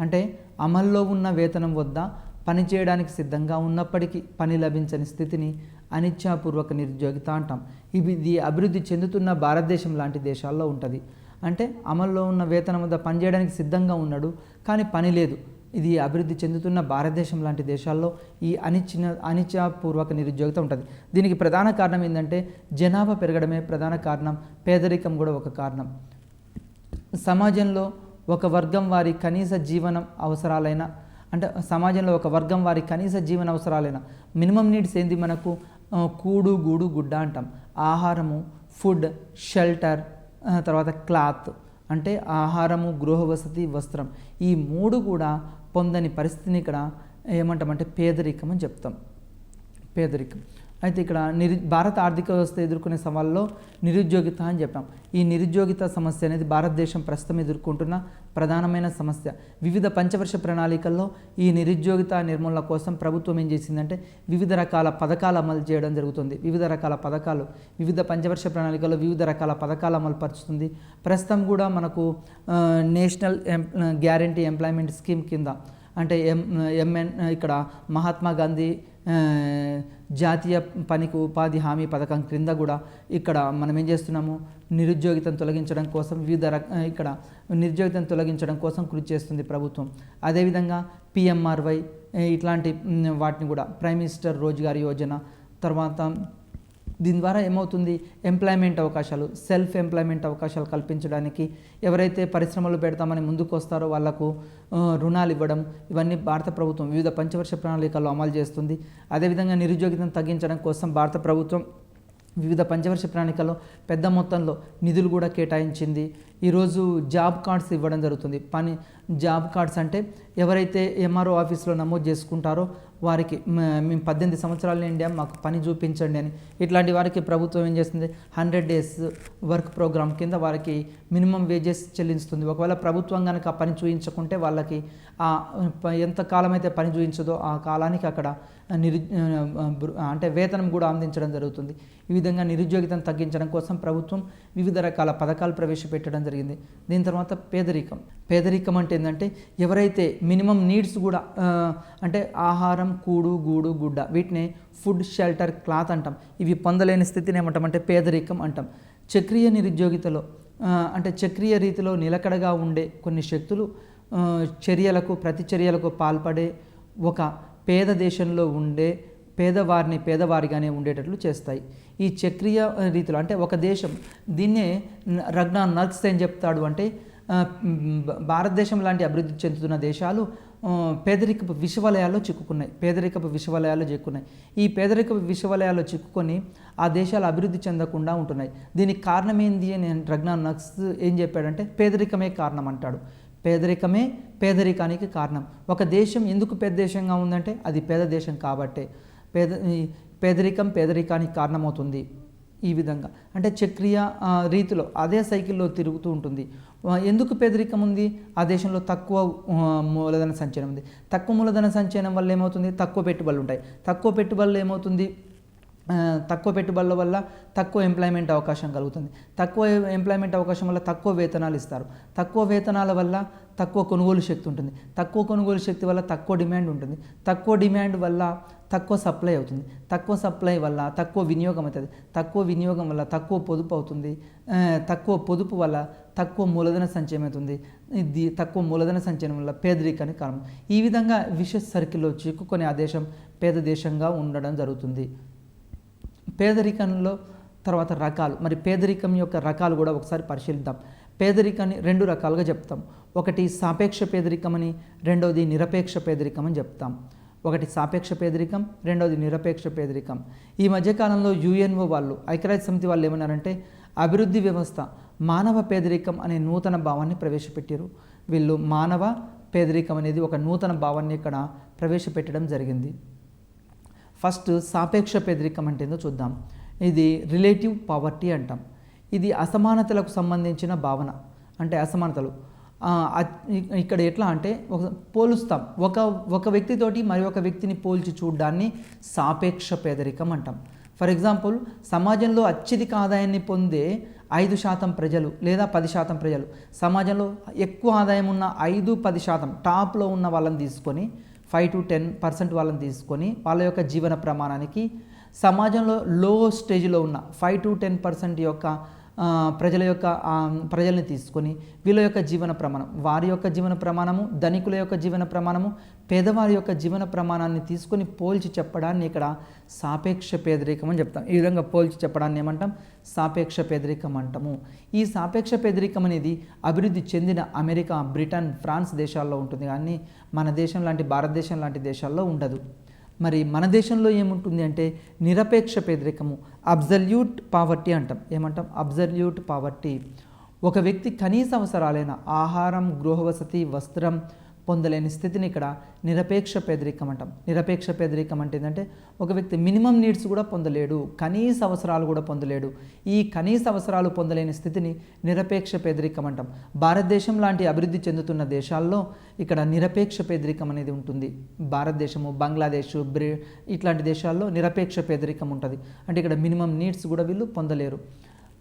అంటే అమల్లో ఉన్న వేతనం వద్ద పని చేయడానికి సిద్ధంగా ఉన్నప్పటికీ పని లభించని స్థితిని అనిచ్ఛాపూర్వక నిరుద్యోగిత అంటాం. ఇది అభివృద్ధి చెందుతున్న భారతదేశం లాంటి దేశాల్లో ఉంటుంది. అంటే అమల్లో ఉన్న వేతనం వద్ద పనిచేయడానికి సిద్ధంగా ఉన్నాడు కానీ పని లేదు. ఇది అభివృద్ధి చెందుతున్న భారతదేశం లాంటి దేశాల్లో ఈ అనిచ్ఛాపూర్వక నిరుద్యోగిత ఉంటుంది. దీనికి ప్రధాన కారణం ఏంటంటే జనాభా పెరగడమే ప్రధాన కారణం, పేదరికం కూడా ఒక కారణం. సమాజంలో ఒక వర్గం వారి కనీస జీవన అవసరాలైన మినిమం నీడ్స్ ఏంది మనకు? కూడు గూడు గుడ్డ అంటాం. ఆహారము, ఫుడ్, షెల్టర్, తర్వాత క్లాత్ అంటే ఆహారము, గృహ వసతి, వస్త్రం, ఈ 3 కూడా పొందని పరిస్థితిని ఇక్కడ ఏమంటామంటే పేదరికం అని చెప్తాం. పేదరికం. అయితే ఇక్కడ భారత ఆర్థిక వ్యవస్థ ఎదుర్కొనే సవాళ్ళలో నిరుద్యోగిత అని చెప్పాం. ఈ నిరుద్యోగిత సమస్య అనేది భారతదేశం ప్రస్తుతం ఎదుర్కొంటున్న ప్రధానమైన సమస్య. వివిధ పంచవర్ష ప్రణాళికల్లో ఈ నిరుద్యోగిత నిర్మూలన కోసం ప్రభుత్వం ఏం చేసిందంటే వివిధ రకాల పథకాలు అమలు చేయడం జరుగుతుంది. వివిధ పంచవర్ష ప్రణాళికల్లో వివిధ రకాల పథకాలు అమలు పరుస్తుంది. ప్రస్తుతం కూడా మనకు నేషనల్ గ్యారంటీ ఎంప్లాయ్మెంట్ స్కీమ్ కింద అంటే ఇక్కడ మహాత్మా గాంధీ జాతీయ పనికి ఉపాధి హామీ పథకం క్రింద కూడా ఇక్కడ మనం ఏం చేస్తున్నాము, నిరుద్యోగితను తొలగించడం కోసం కృషి చేస్తుంది ప్రభుత్వం. అదేవిధంగా PMRY ఇట్లాంటి వాటిని కూడా ప్రైమ్ మినిస్టర్ రోజ్గార్ యోజన, తర్వాత దీని ద్వారా ఏమవుతుంది, సెల్ఫ్ ఎంప్లాయ్మెంట్ అవకాశాలు కల్పించడానికి ఎవరైతే పరిశ్రమలు పెడతామని ముందుకు వస్తారో వాళ్లకు రుణాలు ఇవ్వడం, ఇవన్నీ భారత ప్రభుత్వం వివిధ పంచవర్ష ప్రణాళికల్లో అమలు చేస్తుంది. అదేవిధంగా నిరుద్యోగితను తగ్గించడం కోసం భారత ప్రభుత్వం వివిధ పంచవర్ష ప్రణాళికల్లో పెద్ద మొత్తంలో నిధులు కూడా కేటాయించింది. ఈరోజు జాబ్ కార్డ్స్ ఇవ్వడం జరుగుతుంది. జాబ్ కార్డ్స్ అంటే ఎవరైతే MRO ఆఫీస్లో నమోదు చేసుకుంటారో వారికి మేము 18 సంవత్సరాలు నిండాం, మాకు పని చూపించండి అని. ఇట్లాంటి వారికి ప్రభుత్వం ఏం చేస్తుంది, 100 days వర్క్ ప్రోగ్రామ్ కింద వారికి మినిమం వేజెస్ చెల్లిస్తుంది. ఒకవేళ ప్రభుత్వం కనుక పని చూపించకుంటే వాళ్ళకి ఎంత కాలం అయితే పని చూపించదో ఆ కాలానికి అక్కడ అంటే వేతనం కూడా అందించడం జరుగుతుంది. ఈ విధంగా నిరుద్యోగితను తగ్గించడం కోసం ప్రభుత్వం వివిధ రకాల పథకాలు ప్రవేశపెట్టడం జరిగింది. దీని తర్వాత పేదరికం అంటే ఏంటంటే ఎవరైతే మినిమం నీడ్స్ కూడా అంటే ఆహారం, కూడు గూడు గుడ్డ, వీటిని ఫుడ్, షెల్టర్, క్లాత్ అంటాం. ఇవి పొందలేని స్థితిని ఏమంటామంటే పేదరికం అంటాం. చక్రీయ నిరుద్యోగితలో అంటే చక్రీయ రీతిలో నిలకడగా ఉండే కొన్ని శక్తులు ప్రతిచర్యలకు పాల్పడే ఒక పేద దేశంలో ఉండే పేదవారిని పేదవారిగానే ఉండేటట్లు చేస్తాయి. ఈ చక్రీయ రీతిలో అంటే ఒక దేశం, దీన్నే రగ్నార్ నర్క్స్ ఏం చెప్తాడు అంటే భారతదేశం లాంటి అభివృద్ధి చెందుతున్న దేశాలు పేదరికపు విషవలయాల్లో చిక్కుకున్నాయి. ఈ పేదరికపు విషవలయాల్లో చిక్కుకొని ఆ దేశాలు అభివృద్ధి చెందకుండా ఉంటున్నాయి. దీనికి కారణం ఏంది అని రగ్నార్ నర్క్స్ ఏం చెప్పాడంటే పేదరికమే కారణం అంటాడు. పేదరికానికి కారణం. ఒక దేశం ఎందుకు పేద దేశంగా ఉందంటే అది పేద దేశం కాబట్టే పేదరికానికి కారణమవుతుంది. ఈ విధంగా అంటే చక్రీయ రీతిలో అదే సైకిల్లో తిరుగుతూ ఉంటుంది. ఎందుకు పేదరికం ఉంది? ఆ దేశంలో తక్కువ మూలధన సంచయనం ఉంది. తక్కువ మూలధన సంచయనం వల్ల ఏమవుతుంది? తక్కువ పెట్టుబడులు ఉంటాయి. తక్కువ పెట్టుబడులు ఏమవుతుంది? తక్కువ పెట్టుబడుల వల్ల తక్కువ ఎంప్లాయ్మెంట్ అవకాశం కలుగుతుంది. తక్కువ ఎంప్లాయ్మెంట్ అవకాశం వల్ల తక్కువ వేతనాలు ఇస్తారు. తక్కువ వేతనాల వల్ల తక్కువ కొనుగోలు శక్తి ఉంటుంది. తక్కువ కొనుగోలు శక్తి వల్ల తక్కువ డిమాండ్ ఉంటుంది. తక్కువ డిమాండ్ వల్ల తక్కువ సప్లై అవుతుంది. తక్కువ సప్లై వల్ల తక్కువ వినియోగం అవుతుంది. తక్కువ వినియోగం వల్ల తక్కువ పొదుపు అవుతుంది. తక్కువ పొదుపు వల్ల తక్కువ మూలధన సంచయం అవుతుంది. ఇది తక్కువ మూలధన సంచయం వల్ల పేదరికానికి కారణం. ఈ విధంగా విషస్ సర్కిల్లో చిక్కుకొని ఆ దేశం పేద దేశంగా ఉండడం జరుగుతుంది. పేదరికంలో తర్వాత రకాలు, మరి పేదరికం యొక్క రకాలు కూడా ఒకసారి పరిశీలిద్దాం. పేదరికాన్ని రెండు రకాలుగా చెప్తాం. ఒకటి సాపేక్ష పేదరికం అని, రెండవది నిరపేక్ష పేదరికం అని చెప్తాం. ఒకటి సాపేక్ష పేదరికం, రెండవది నిరపేక్ష పేదరికం. ఈ మధ్యకాలంలో యుఎన్ఓ వాళ్ళు, ఐక్యరాజ్య సమితి వాళ్ళు ఏమన్నారంటే అభివృద్ధి వ్యవస్థ మానవ పేదరికం అనే నూతన భావాన్ని ప్రవేశపెట్టారు. వీళ్ళు మానవ పేదరికం అనేది ఒక నూతన భావాన్ని ఇక్కడ ప్రవేశపెట్టడం జరిగింది. ఫస్ట్ సాపేక్ష పేదరికం అంటే ఏందో చూద్దాం. ఇది రిలేటివ్ పావర్టీ అంటాం. ఇది అసమానతలకు సంబంధించిన భావన. అంటే అసమానతలు ఇక్కడ ఎట్లా అంటే పోలుస్తాం. ఒక వ్యక్తితోటి మరి ఒక వ్యక్తిని పోల్చి చూడడాన్ని సాపేక్ష పేదరికం అంటాం. ఫర్ ఎగ్జాంపుల్, సమాజంలో అత్యధిక ఆదాయాన్ని పొందే 5% ప్రజలు లేదా 10% ప్రజలు, సమాజంలో ఎక్కువ ఆదాయం ఉన్న 5-10% టాప్లో ఉన్న వాళ్ళని తీసుకొని 5-10% వాళ్ళని తీసుకొని వాళ్ళ యొక్క జీవన ప్రమాణానికి, సమాజంలో లో స్టేజ్లో ఉన్న 5-10% యొక్క ప్రజల్ని తీసుకొని వీళ్ళ యొక్క జీవన ప్రమాణం, వారి యొక్క జీవన ప్రమాణము, ధనికుల యొక్క జీవన ప్రమాణము, పేదవారి యొక్క జీవన ప్రమాణాన్ని తీసుకొని పోల్చి చెప్పడాన్ని ఇక్కడ సాపేక్ష పేదరికం అని చెప్తాం. ఈ విధంగా పోల్చి చెప్పడాన్ని ఏమంటాం? సాపేక్ష పేదరికం అంటాము. ఈ సాపేక్ష పేదరికం అనేది అభివృద్ధి చెందిన అమెరికా, బ్రిటన్, ఫ్రాన్స్ దేశాల్లో ఉంటుంది, కానీ మన దేశం లాంటి భారతదేశం లాంటి దేశాల్లో ఉండదు. మరి మన దేశంలో ఏముంటుంది అంటే నిరపేక్ష పేదరికము, అబ్జల్యూట్ పావర్టీ అంటాం. ఏమంటాం? Absolute poverty. ఒక వ్యక్తి కనీస అవసరాలైన ఆహారం, గృహవసతి, వస్త్రం పొందలేని స్థితిని ఇక్కడ నిరపేక్ష పేదరికం అంటాం. నిరపేక్ష పేదరికం అంటే ఏంటంటే ఒక వ్యక్తి మినిమం నీడ్స్ కూడా పొందలేడు, కనీస అవసరాలు కూడా పొందలేడు. ఈ కనీస అవసరాలు పొందలేని స్థితిని నిరపేక్ష పేదరికం అంటాం. భారతదేశం లాంటి అభివృద్ధి చెందుతున్న దేశాల్లో ఇక్కడ నిరపేక్ష పేదరికం అనేది ఉంటుంది. భారతదేశము, బంగ్లాదేశ్, ఇట్లాంటి దేశాల్లో నిరపేక్ష పేదరికం ఉంటుంది. అంటే ఇక్కడ మినిమం నీడ్స్ కూడా వీళ్ళు పొందలేరు.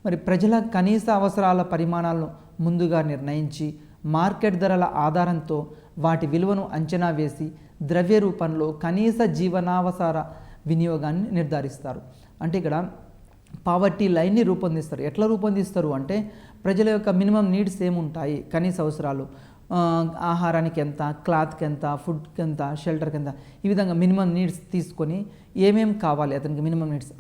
మరి ప్రజల కనీస అవసరాల పరిమాణాలను ముందుగా నిర్ణయించి మార్కెట్ ధరల ఆధారంతో వాటి విలువను అంచనా వేసి ద్రవ్య రూపంలో కనీస జీవనావసర వినియోగాన్ని నిర్ధారిస్తారు. అంటే ఇక్కడ పావర్టీ లైన్ని రూపొందిస్తారు. ఎట్లా రూపొందిస్తారు అంటే ప్రజల యొక్క మినిమం నీడ్స్ ఏముంటాయి, కనీస అవసరాలు, ఆహారానికి ఎంత, క్లాత్కి ఎంత, ఫుడ్కి ఎంత, షెల్టర్కి ఎంత, ఈ విధంగా మినిమం నీడ్స్ తీసుకొని ఏమేమి కావాలి అతనికి మినిమం నీడ్స్,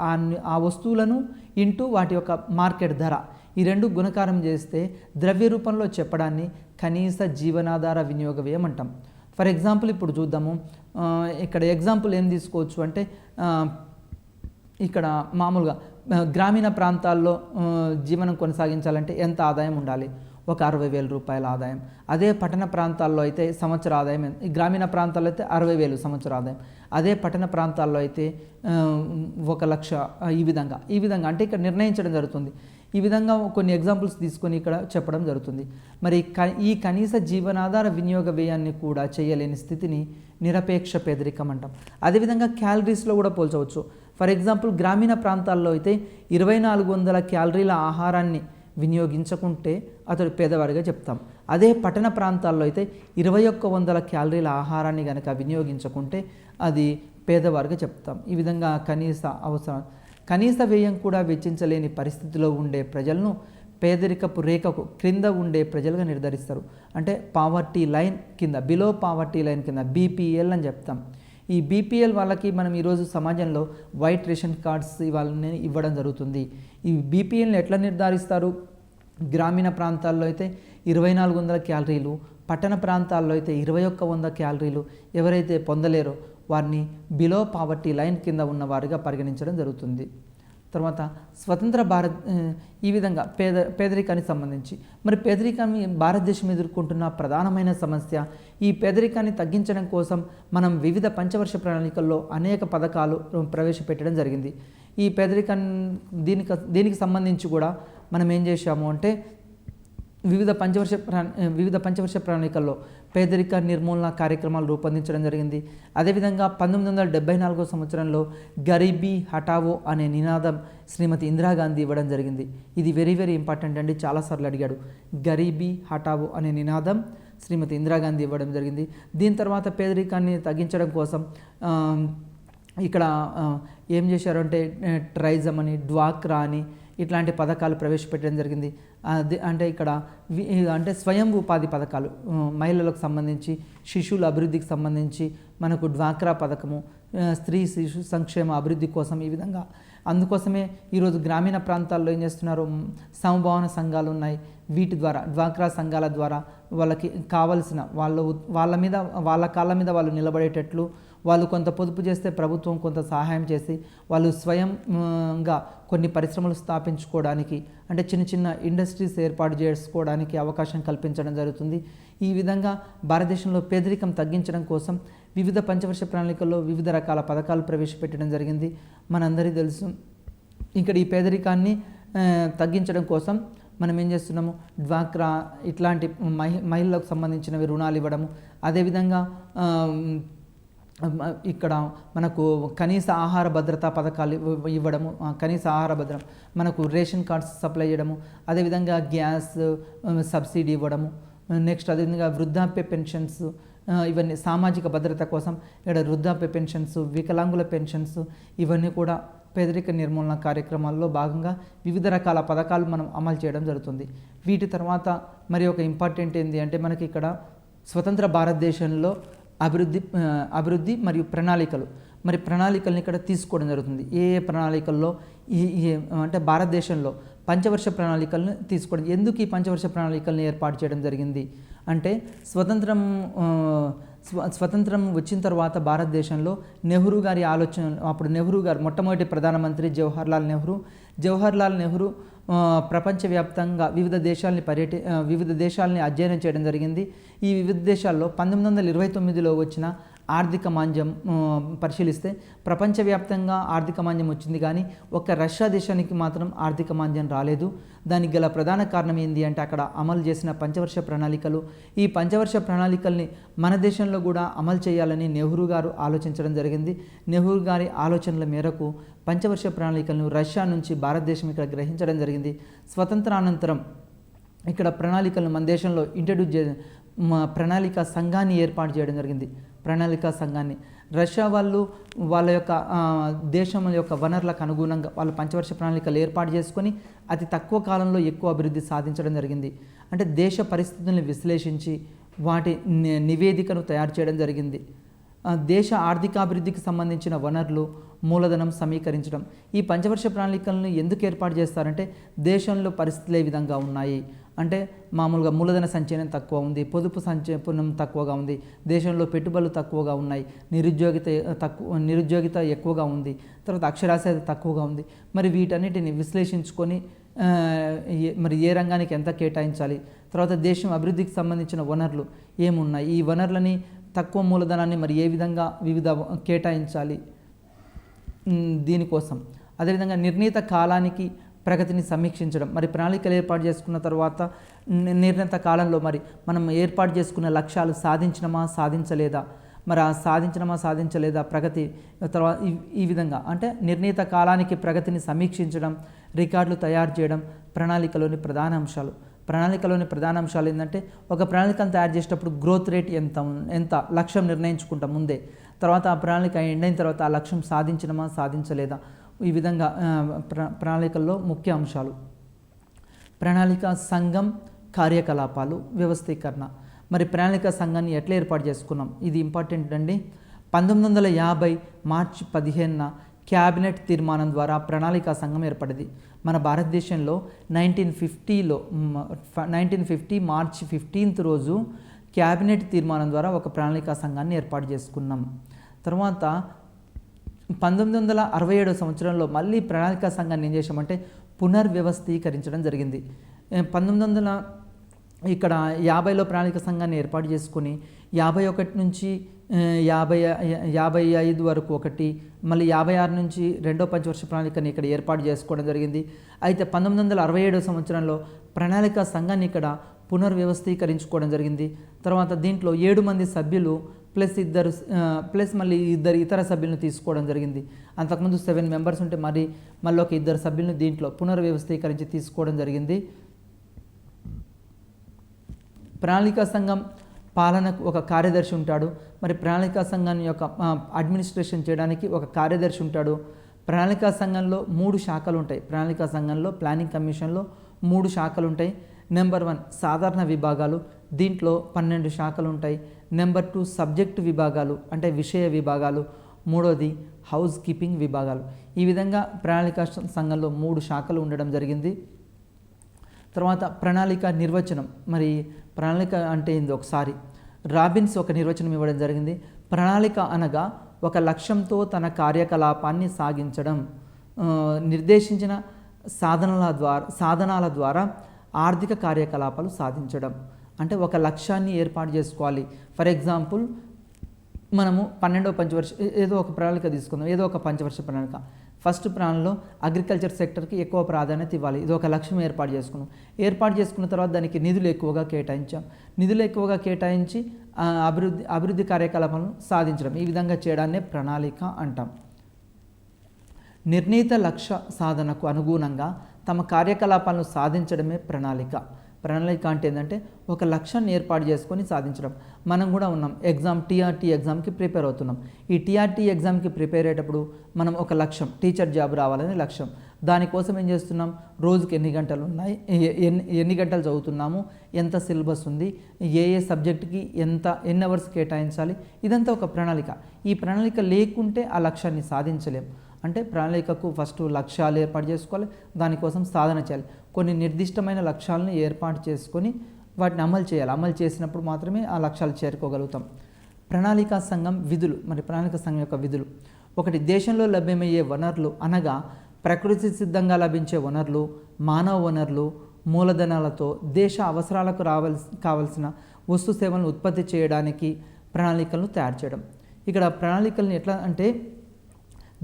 ఆ వస్తువులను ఇంటూ వాటి యొక్క మార్కెట్ ధర, ఈ రెండు గుణకారం చేస్తే ద్రవ్య రూపంలో చెప్పడాన్ని కనీస జీవనాధార వినియోగ వ్యయం అంటాం. ఫర్ ఎగ్జాంపుల్ ఇప్పుడు చూద్దాము. ఇక్కడ ఎగ్జాంపుల్ ఏం తీసుకోవచ్చు అంటే ఇక్కడ మామూలుగా గ్రామీణ ప్రాంతాల్లో జీవనం కొనసాగించాలంటే ఎంత ఆదాయం ఉండాలి? ఒక 60,000 రూపాయల ఆదాయం. అదే పట్టణ ప్రాంతాల్లో అయితే సంవత్సర ఆదాయం, ఈ గ్రామీణ ప్రాంతాల్లో అయితే 60,000 సంవత్సర ఆదాయం. అదే పట్టణ ప్రాంతాల్లో అయితే 1,00,000. ఈ విధంగా అంటే ఇక్కడ నిర్ణయించడం జరుగుతుంది. ఈ విధంగా కొన్ని ఎగ్జాంపుల్స్ తీసుకొని ఇక్కడ చెప్పడం జరుగుతుంది. మరి ఈ కనీస జీవనాధార వినియోగ వ్యయాన్ని కూడా చేయలేని స్థితిని నిరపేక్ష పేదరికం అంటాం. అదేవిధంగా క్యాలరీస్లో కూడా పోల్చవచ్చు. ఫర్ ఎగ్జాంపుల్, గ్రామీణ ప్రాంతాల్లో అయితే 2,400 క్యాలరీల ఆహారాన్ని వినియోగించకుంటే అతడు పేదవాడిగా చెప్తాం. అదే పట్టణ ప్రాంతాల్లో అయితే 2,100 క్యాలరీల ఆహారాన్ని కనుక వినియోగించకుంటే అది పేదవాడిగా చెప్తాం. ఈ విధంగా కనీస వ్యయం కూడా వెచ్చించలేని పరిస్థితిలో ఉండే ప్రజలను పేదరికపు రేఖకు క్రింద ఉండే ప్రజలుగా నిర్ధారిస్తారు. అంటే పావర్టీ లైన్ కింద, బిలో పావర్టీ లైన్ కింద, బీపీఎల్ అని చెప్తాం. ఈ బీపీఎల్ వాళ్ళకి మనం ఈరోజు సమాజంలో వైట్ రేషన్ కార్డ్స్ వాళ్ళని ఇవ్వడం జరుగుతుంది. ఈ బీపీఎల్ని ఎట్లా నిర్ధారిస్తారు? గ్రామీణ ప్రాంతాల్లో అయితే 2,400 క్యాలరీలు, పట్టణ ప్రాంతాల్లో అయితే 2,100 క్యాలరీలు ఎవరైతే పొందలేరో వారిని బిలో పావర్టీ లైన్ కింద ఉన్నవారుగా పరిగణించడం జరుగుతుంది. తర్వాత స్వతంత్ర భారత్ ఈ విధంగా పేదరికానికి సంబంధించి మరి పేదరికం భారతదేశం ఎదుర్కొంటున్న ప్రధానమైన సమస్య. ఈ పేదరికాన్ని తగ్గించడం కోసం మనం వివిధ పంచవర్ష ప్రణాళికల్లో అనేక పథకాలు ప్రవేశపెట్టడం జరిగింది. ఈ పేదరికాన్ని దీనికి సంబంధించి కూడా మనం ఏం చేశాము అంటే వివిధ పంచవర్ష ప్రణాళికల్లో పేదరిక నిర్మూలన కార్యక్రమాలు రూపొందించడం జరిగింది. అదేవిధంగా 1974 సంవత్సరంలో గరీబీ హటావో అనే నినాదం శ్రీమతి ఇందిరాగాంధీ ఇవ్వడం జరిగింది. ఇది వెరీ వెరీ ఇంపార్టెంట్ అండి, చాలాసార్లు అడిగాడు. గరీబీ హటావో అనే నినాదం శ్రీమతి ఇందిరాగాంధీ ఇవ్వడం జరిగింది. దీని తర్వాత పేదరికాన్ని తగ్గించడం కోసం ఇక్కడ ఏం చేశారు అంటే ట్రైజం అని, డ్వాక్రా అని ఇట్లాంటి పథకాలు ప్రవేశపెట్టడం జరిగింది. అంటే ఇక్కడ అంటే స్వయం ఉపాధి పథకాలు మహిళలకు సంబంధించి, శిశువుల అభివృద్ధికి సంబంధించి మనకు డ్వాక్రా పథకము, స్త్రీ శిశు సంక్షేమ అభివృద్ధి కోసం ఈ విధంగా. అందుకోసమే ఈరోజు గ్రామీణ ప్రాంతాల్లో ఏం చేస్తున్నారు, సమభావన సంఘాలు ఉన్నాయి. వీటి ద్వారా, డ్వాక్రా సంఘాల ద్వారా వాళ్ళకి కావలసిన వాళ్ళ కాళ్ళ మీద వాళ్ళు నిలబడేటట్లు వాళ్ళు కొంత పొదుపు చేస్తే ప్రభుత్వం కొంత సహాయం చేసి వాళ్ళు స్వయంగా కొన్ని పరిశ్రమలు స్థాపించుకోవడానికి, అంటే చిన్న చిన్న ఇండస్ట్రీస్ ఏర్పాటు చేసుకోవడానికి అవకాశం కల్పించడం జరుగుతుంది. ఈ విధంగా భారతదేశంలో పేదరికం తగ్గించడం కోసం వివిధ పంచవర్ష ప్రణాళికల్లో వివిధ రకాల పథకాలు ప్రవేశపెట్టడం జరిగింది. మనందరికీ తెలుసు. ఇక్కడ ఈ పేదరికాన్ని తగ్గించడం కోసం మనం ఏం చేస్తున్నాము, డ్వాక్రా ఇట్లాంటి మహిళలకు సంబంధించినవి రుణాలు ఇవ్వడము, అదేవిధంగా ఇక్కడ మనకు కనీస ఆహార భద్రతా పథకాలు ఇవ్వడము, కనీస ఆహార భద్రం, మనకు రేషన్ కార్డ్స్ సప్లై చేయడము, అదేవిధంగా గ్యాస్ సబ్సిడీ ఇవ్వడము, నెక్స్ట్ అదేవిధంగా వృద్ధాప్య పెన్షన్స్, ఇవన్నీ సామాజిక భద్రత కోసం ఇక్కడ వృద్ధాప్య పెన్షన్స్, వికలాంగుల పెన్షన్స్, ఇవన్నీ కూడా పేదరిక నిర్మూలన కార్యక్రమాల్లో భాగంగా వివిధ రకాల పథకాలు మనం అమలు చేయడం జరుగుతుంది. వీటి తర్వాత మరి ఒక ఇంపార్టెంట్ ఏంటి అంటే మనకి ఇక్కడ స్వతంత్ర భారతదేశంలో అభివృద్ధి మరియు ప్రణాళికల్ని ఇక్కడ తీసుకోవడం జరుగుతుంది. ఏ ప్రణాళికల్లో అంటే భారతదేశంలో పంచవర్ష ప్రణాళికలను తీసుకోవడం. ఎందుకు ఈ పంచవర్ష ప్రణాళికల్ని ఏర్పాటు చేయడం జరిగింది అంటే స్వతంత్రం వచ్చిన తర్వాత భారతదేశంలో నెహ్రూ గారి ఆలోచన, అప్పుడు నెహ్రూ గారు మొట్టమొదటి ప్రధానమంత్రి జవహర్లాల్ నెహ్రూ ప్రపంచవ్యాప్తంగా వివిధ దేశాలని అధ్యయనం చేయడం జరిగింది. ఈ వివిధ దేశాల్లో 1929లో వచ్చిన ఆర్థిక మాంద్యం పరిశీలిస్తే ప్రపంచవ్యాప్తంగా ఆర్థిక మాంద్యం వచ్చింది, కానీ ఒక్క రష్యా దేశానికి మాత్రం ఆర్థిక మాంద్యం రాలేదు. దానికి గల ప్రధాన కారణం ఏంటి అంటే అక్కడ అమలు చేసిన పంచవర్ష ప్రణాళికలు. ఈ పంచవర్ష ప్రణాళికల్ని మన దేశంలో కూడా అమలు చేయాలని నెహ్రూ గారు ఆలోచించడం జరిగింది. నెహ్రూ గారి ఆలోచనల మేరకు పంచవర్ష ప్రణాళికలను రష్యా నుంచి భారతదేశం ఇక్కడ గ్రహించడం జరిగింది. స్వతంత్రానంతరం ఇక్కడ ప్రణాళికలను మన దేశంలో ప్రణాళిక సంఘాన్ని ఏర్పాటు చేయడం జరిగింది. ప్రణాళిక సంఘాన్ని రష్యా వాళ్ళ యొక్క దేశం యొక్క వనరులకు అనుగుణంగా వాళ్ళు పంచవర్ష ప్రణాళికలు ఏర్పాటు చేసుకొని అతి తక్కువ కాలంలో ఎక్కువ అభివృద్ధి సాధించడం జరిగింది. అంటే దేశ పరిస్థితులను విశ్లేషించి వాటి నివేదికను తయారు చేయడం జరిగింది. దేశ ఆర్థికాభివృద్ధికి సంబంధించిన వనరులు, మూలధనం సమీకరించడం. ఈ పంచవర్ష ప్రణాళికలను ఎందుకు ఏర్పాటు చేస్తారంటే దేశంలో పరిస్థితులు ఏ విధంగా ఉన్నాయి అంటే మామూలుగా మూలధన సంచయనం తక్కువ ఉంది, పొదుపు సంచయనం తక్కువగా ఉంది, దేశంలో పెట్టుబడులు తక్కువగా ఉన్నాయి, నిరుద్యోగిత ఎక్కువగా ఉంది, తర్వాత అక్షరాస్యత తక్కువగా ఉంది. మరి వీటన్నిటిని విశ్లేషించుకొని మరి ఏ రంగానికి ఎంత కేటాయించాలి, తర్వాత దేశం అభివృద్ధికి సంబంధించిన వనరులు ఏమున్నాయి, ఈ వనరులని తక్కువ మూలధనాన్ని మరి ఏ విధంగా వివిధ కేటాయించాలి దీనికోసం. అదేవిధంగా నిర్ణీత కాలానికి ప్రగతిని సమీక్షించడం. మరి ప్రణాళికలు ఏర్పాటు చేసుకున్న తర్వాత నిర్ణీత కాలంలో మరి మనం ఏర్పాటు చేసుకున్న లక్ష్యాలు సాధించలేదా, మరి ఆ సాధించలేదా ప్రగతి తర్వాత ఈ విధంగా అంటే నిర్ణీత కాలానికి ప్రగతిని సమీక్షించడం, రికార్డులు తయారు చేయడం ప్రణాళికలోని ప్రధాన అంశాలు. ప్రణాళికలోని ప్రధాన అంశాలు ఏంటంటే ఒక ప్రణాళికను తయారు చేసేటప్పుడు గ్రోత్ రేట్ ఎంత లక్ష్యం నిర్ణయించుకుంటాం ముందే, తర్వాత ఆ ప్రణాళిక ఎండ్ అయిన తర్వాత ఆ లక్ష్యం సాధించలేదా, ఈ విధంగా ప్రణాళికల్లో ముఖ్య అంశాలు. ప్రణాళిక సంఘం కార్యకలాపాలు వ్యవస్థీకరణ. మరి ప్రణాళిక సంఘాన్ని ఎట్లా ఏర్పాటు చేసుకున్నాం, ఇది ఇంపార్టెంట్ అండి. 1950 మార్చి 15న క్యాబినెట్ తీర్మానం ద్వారా ప్రణాళికా సంఘం ఏర్పడింది. మన భారతదేశంలో 1950 మార్చి 15th రోజు క్యాబినెట్ తీర్మానం ద్వారా ఒక ప్రణాళికా సంఘాన్ని ఏర్పాటు చేసుకున్నాం. తర్వాత 1967 సంవత్సరంలో మళ్ళీ ప్రణాళికా సంఘాన్ని ఏం చేశామంటే పునర్వ్యవస్థీకరించడం జరిగింది. 1900 ఇక్కడ 50లో ప్రణాళిక సంఘాన్ని ఏర్పాటు చేసుకుని 51 నుంచి 55 వరకు ఒకటి, మళ్ళీ 56 నుంచి రెండో పంచవర్ష ప్రణాళికని ఇక్కడ ఏర్పాటు చేసుకోవడం జరిగింది. అయితే 1967 సంవత్సరంలో ప్రణాళిక సంఘాన్ని ఇక్కడ పునర్వ్యవస్థీకరించుకోవడం జరిగింది. తర్వాత దీంట్లో 7 మంది సభ్యులు ప్లస్ మళ్ళీ ఇద్దరు ఇతర సభ్యులను తీసుకోవడం జరిగింది. అంతకుముందు 7 మెంబర్స్ ఉంటే మళ్ళీ ఒక 2 సభ్యులను దీంట్లో పునర్వ్యవస్థీకరించి తీసుకోవడం జరిగింది. ప్రణాళికా సంఘం పాలనకు ఒక కార్యదర్శి ఉంటాడు. మరి ప్రణాళికా సంఘం యొక్క అడ్మినిస్ట్రేషన్ చేయడానికి ఒక కార్యదర్శి ఉంటాడు. ప్రణాళికా సంఘంలో 3 శాఖలు ఉంటాయి. ప్రణాళికా సంఘంలో ప్లానింగ్ కమిషన్లో 3 శాఖలు ఉంటాయి. నెంబర్ 1 సాధారణ విభాగాలు, దీంట్లో 12 శాఖలు ఉంటాయి. నెంబర్ 2 సబ్జెక్టు విభాగాలు అంటే విషయ విభాగాలు. మూడోది హౌస్ కీపింగ్ విభాగాలు. ఈ విధంగా ప్రణాళికా సంఘంలో 3 శాఖలు ఉండడం జరిగింది. తర్వాత ప్రణాళిక నిర్వచనం. మరి ప్రణాళిక అంటే ఏంది ఒకసారి రాబిన్స్ ఒక నిర్వచనం ఇవ్వడం జరిగింది. ప్రణాళిక అనగా ఒక లక్ష్యంతో తన కార్యకలాపాన్ని సాగించడం, నిర్దేశించిన సాధనాల ద్వారా ఆర్థిక కార్యకలాపాలు సాధించడం. అంటే ఒక లక్ష్యాన్ని ఏర్పాటు చేసుకోవాలి. ఫర్ ఎగ్జాంపుల్ మనము 12వ పంచవర్ష ఏదో ఒక ప్రణాళిక తీసుకుందాం, ఏదో ఒక పంచవర్ష ప్రణాళిక. ఫస్ట్ ప్లాన్లో అగ్రికల్చర్ సెక్టర్కి ఎక్కువ ప్రాధాన్యత ఇవ్వాలి. ఇది ఒక లక్ష్యం ఏర్పాటు చేసుకున్నాం. ఏర్పాటు చేసుకున్న తర్వాత దానికి నిధులు ఎక్కువగా కేటాయించాం. నిధులు ఎక్కువగా కేటాయించి అభివృద్ధి కార్యకలాపాలను సాధించడం, ఈ విధంగా చేయడాన్నే ప్రణాళిక అంటాం. నిర్ణీత లక్ష్య సాధనకు అనుగుణంగా తమ కార్యకలాపాలను సాధించడమే ప్రణాళిక. ప్రణాళిక అంటే ఏంటంటే ఒక లక్ష్యాన్ని ఏర్పాటు చేసుకొని సాధించడం. మనం కూడా ఉన్నాం, టీఆర్టీ ఎగ్జామ్కి ప్రిపేర్ అవుతున్నాం. ఈ టీఆర్టీ ఎగ్జామ్కి ప్రిపేర్ అయ్యేటప్పుడు మనం ఒక లక్ష్యం, టీచర్ జాబ్ రావాలని లక్ష్యం. దానికోసం ఏం చేస్తున్నాం, రోజుకి ఎన్ని గంటలు ఉన్నాయి, ఎన్ని గంటలు చదువుతున్నాము, ఎంత సిలబస్ ఉంది, ఏ సబ్జెక్ట్కి ఎన్ని అవర్స్ కేటాయించాలి, ఇదంతా ఒక ప్రణాళిక. ఈ ప్రణాళిక లేకుంటే ఆ లక్ష్యాన్ని సాధించలేం. అంటే ప్రణాళికకు ఫస్ట్ లక్ష్యాలు ఏర్పాటు చేసుకోవాలి, దానికోసం సాధన చేయాలి. కొన్ని నిర్దిష్టమైన లక్ష్యాలను ఏర్పాటు చేసుకొని వాటిని అమలు చేయాలి. అమలు చేసినప్పుడు మాత్రమే ఆ లక్ష్యాలు చేరుకోగలుగుతాం. ప్రణాళికా సంఘం విధులు. మరి ప్రణాళికా సంఘం యొక్క విధులు: 1 దేశంలో లభ్యమయ్యే వనరులు అనగా ప్రకృతి సిద్ధంగా లభించే వనరులు, మానవ వనరులు, మూలధనాలతో దేశ అవసరాలకు కావలసిన వస్తు సేవలను ఉత్పత్తి చేయడానికి ప్రణాళికలను తయారు చేయడం. ఇక్కడ ప్రణాళికలను ఎట్లా అంటే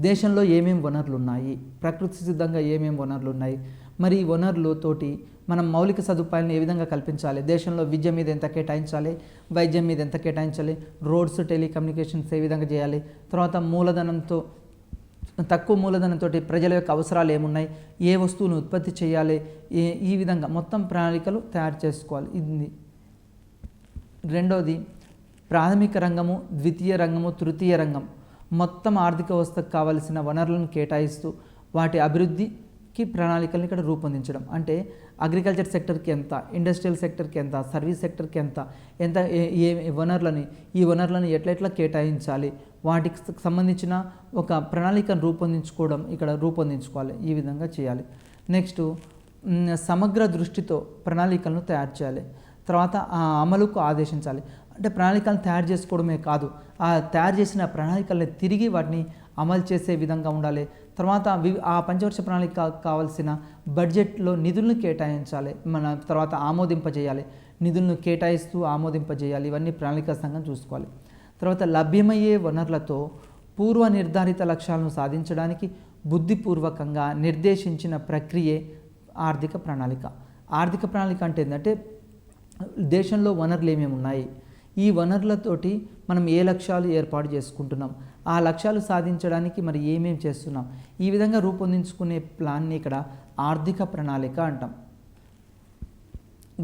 దేశంలో ఏమేమి వనరులు ఉన్నాయి, ప్రకృతి సిద్ధంగా ఏమేమి వనరులు ఉన్నాయి, మరి ఈ వనరులతోటి మనం మౌలిక సదుపాయాలను ఏ విధంగా కల్పించాలి, దేశంలో విద్య మీద ఎంత కేటాయించాలి, వైద్యం మీద ఎంత కేటాయించాలి, రోడ్స్, టెలికమ్యూనికేషన్స్ ఏ విధంగా చేయాలి, తర్వాత తక్కువ మూలధనంతో ప్రజల యొక్క అవసరాలు ఏమున్నాయి, ఏ వస్తువును ఉత్పత్తి చేయాలి, ఈ విధంగా మొత్తం ప్రణాళికలు తయారు చేసుకోవాలి. ఇది రెండోది ప్రాథమిక రంగము, ద్వితీయ రంగము, తృతీయ రంగం. మొత్తం ఆర్థిక వ్యవస్థకు కావలసిన వనరులను కేటాయిస్తూ వాటి అభివృద్ధికి ప్రణాళికలను ఇక్కడ రూపొందించడం. అంటే అగ్రికల్చర్ సెక్టర్కి ఎంత, ఇండస్ట్రియల్ సెక్టర్కి ఎంత, సర్వీస్ సెక్టర్కి ఎంత ఈ వనరులను ఎట్లా కేటాయించాలి, వాటికి సంబంధించిన ఒక ప్రణాళికను రూపొందించుకోవాలి. ఈ విధంగా చేయాలి. నెక్స్ట్ సమగ్ర దృష్టితో ప్రణాళికలను తయారు చేయాలి. తర్వాత ఆ అమలుకు ఆదేశించాలి. అంటే ప్రణాళికలను తయారు చేసుకోవడమే కాదు, ఆ తయారు చేసిన ప్రణాళికల్ని తిరిగి వాటిని అమలు చేసే విధంగా ఉండాలి. తర్వాత ఆ పంచవర్ష ప్రణాళిక కావాల్సిన బడ్జెట్లో నిధులను కేటాయించాలి, తర్వాత ఆమోదింపజేయాలి. నిధులను కేటాయిస్తూ ఆమోదింపజేయాలి. ఇవన్నీ ప్రణాళికా సంఘం చూసుకోవాలి. తర్వాత లభ్యమయ్యే వనరులతో పూర్వ నిర్ధారిత లక్ష్యాలను సాధించడానికి బుద్ధిపూర్వకంగా నిర్దేశించిన ప్రక్రియే ఆర్థిక ప్రణాళిక. ఆర్థిక ప్రణాళిక అంటే ఏంటంటే దేశంలో వనరులు ఏమేమి ఉన్నాయి, ఈ వనరులతోటి మనం ఏ లక్ష్యాలు ఏర్పాటు చేసుకుంటున్నాం, ఆ లక్ష్యాలు సాధించడానికి మరి ఏమేమి చేస్తున్నాం, ఈ విధంగా రూపొందించుకునే ప్లాన్ని ఇక్కడ ఆర్థిక ప్రణాళిక అంటాం.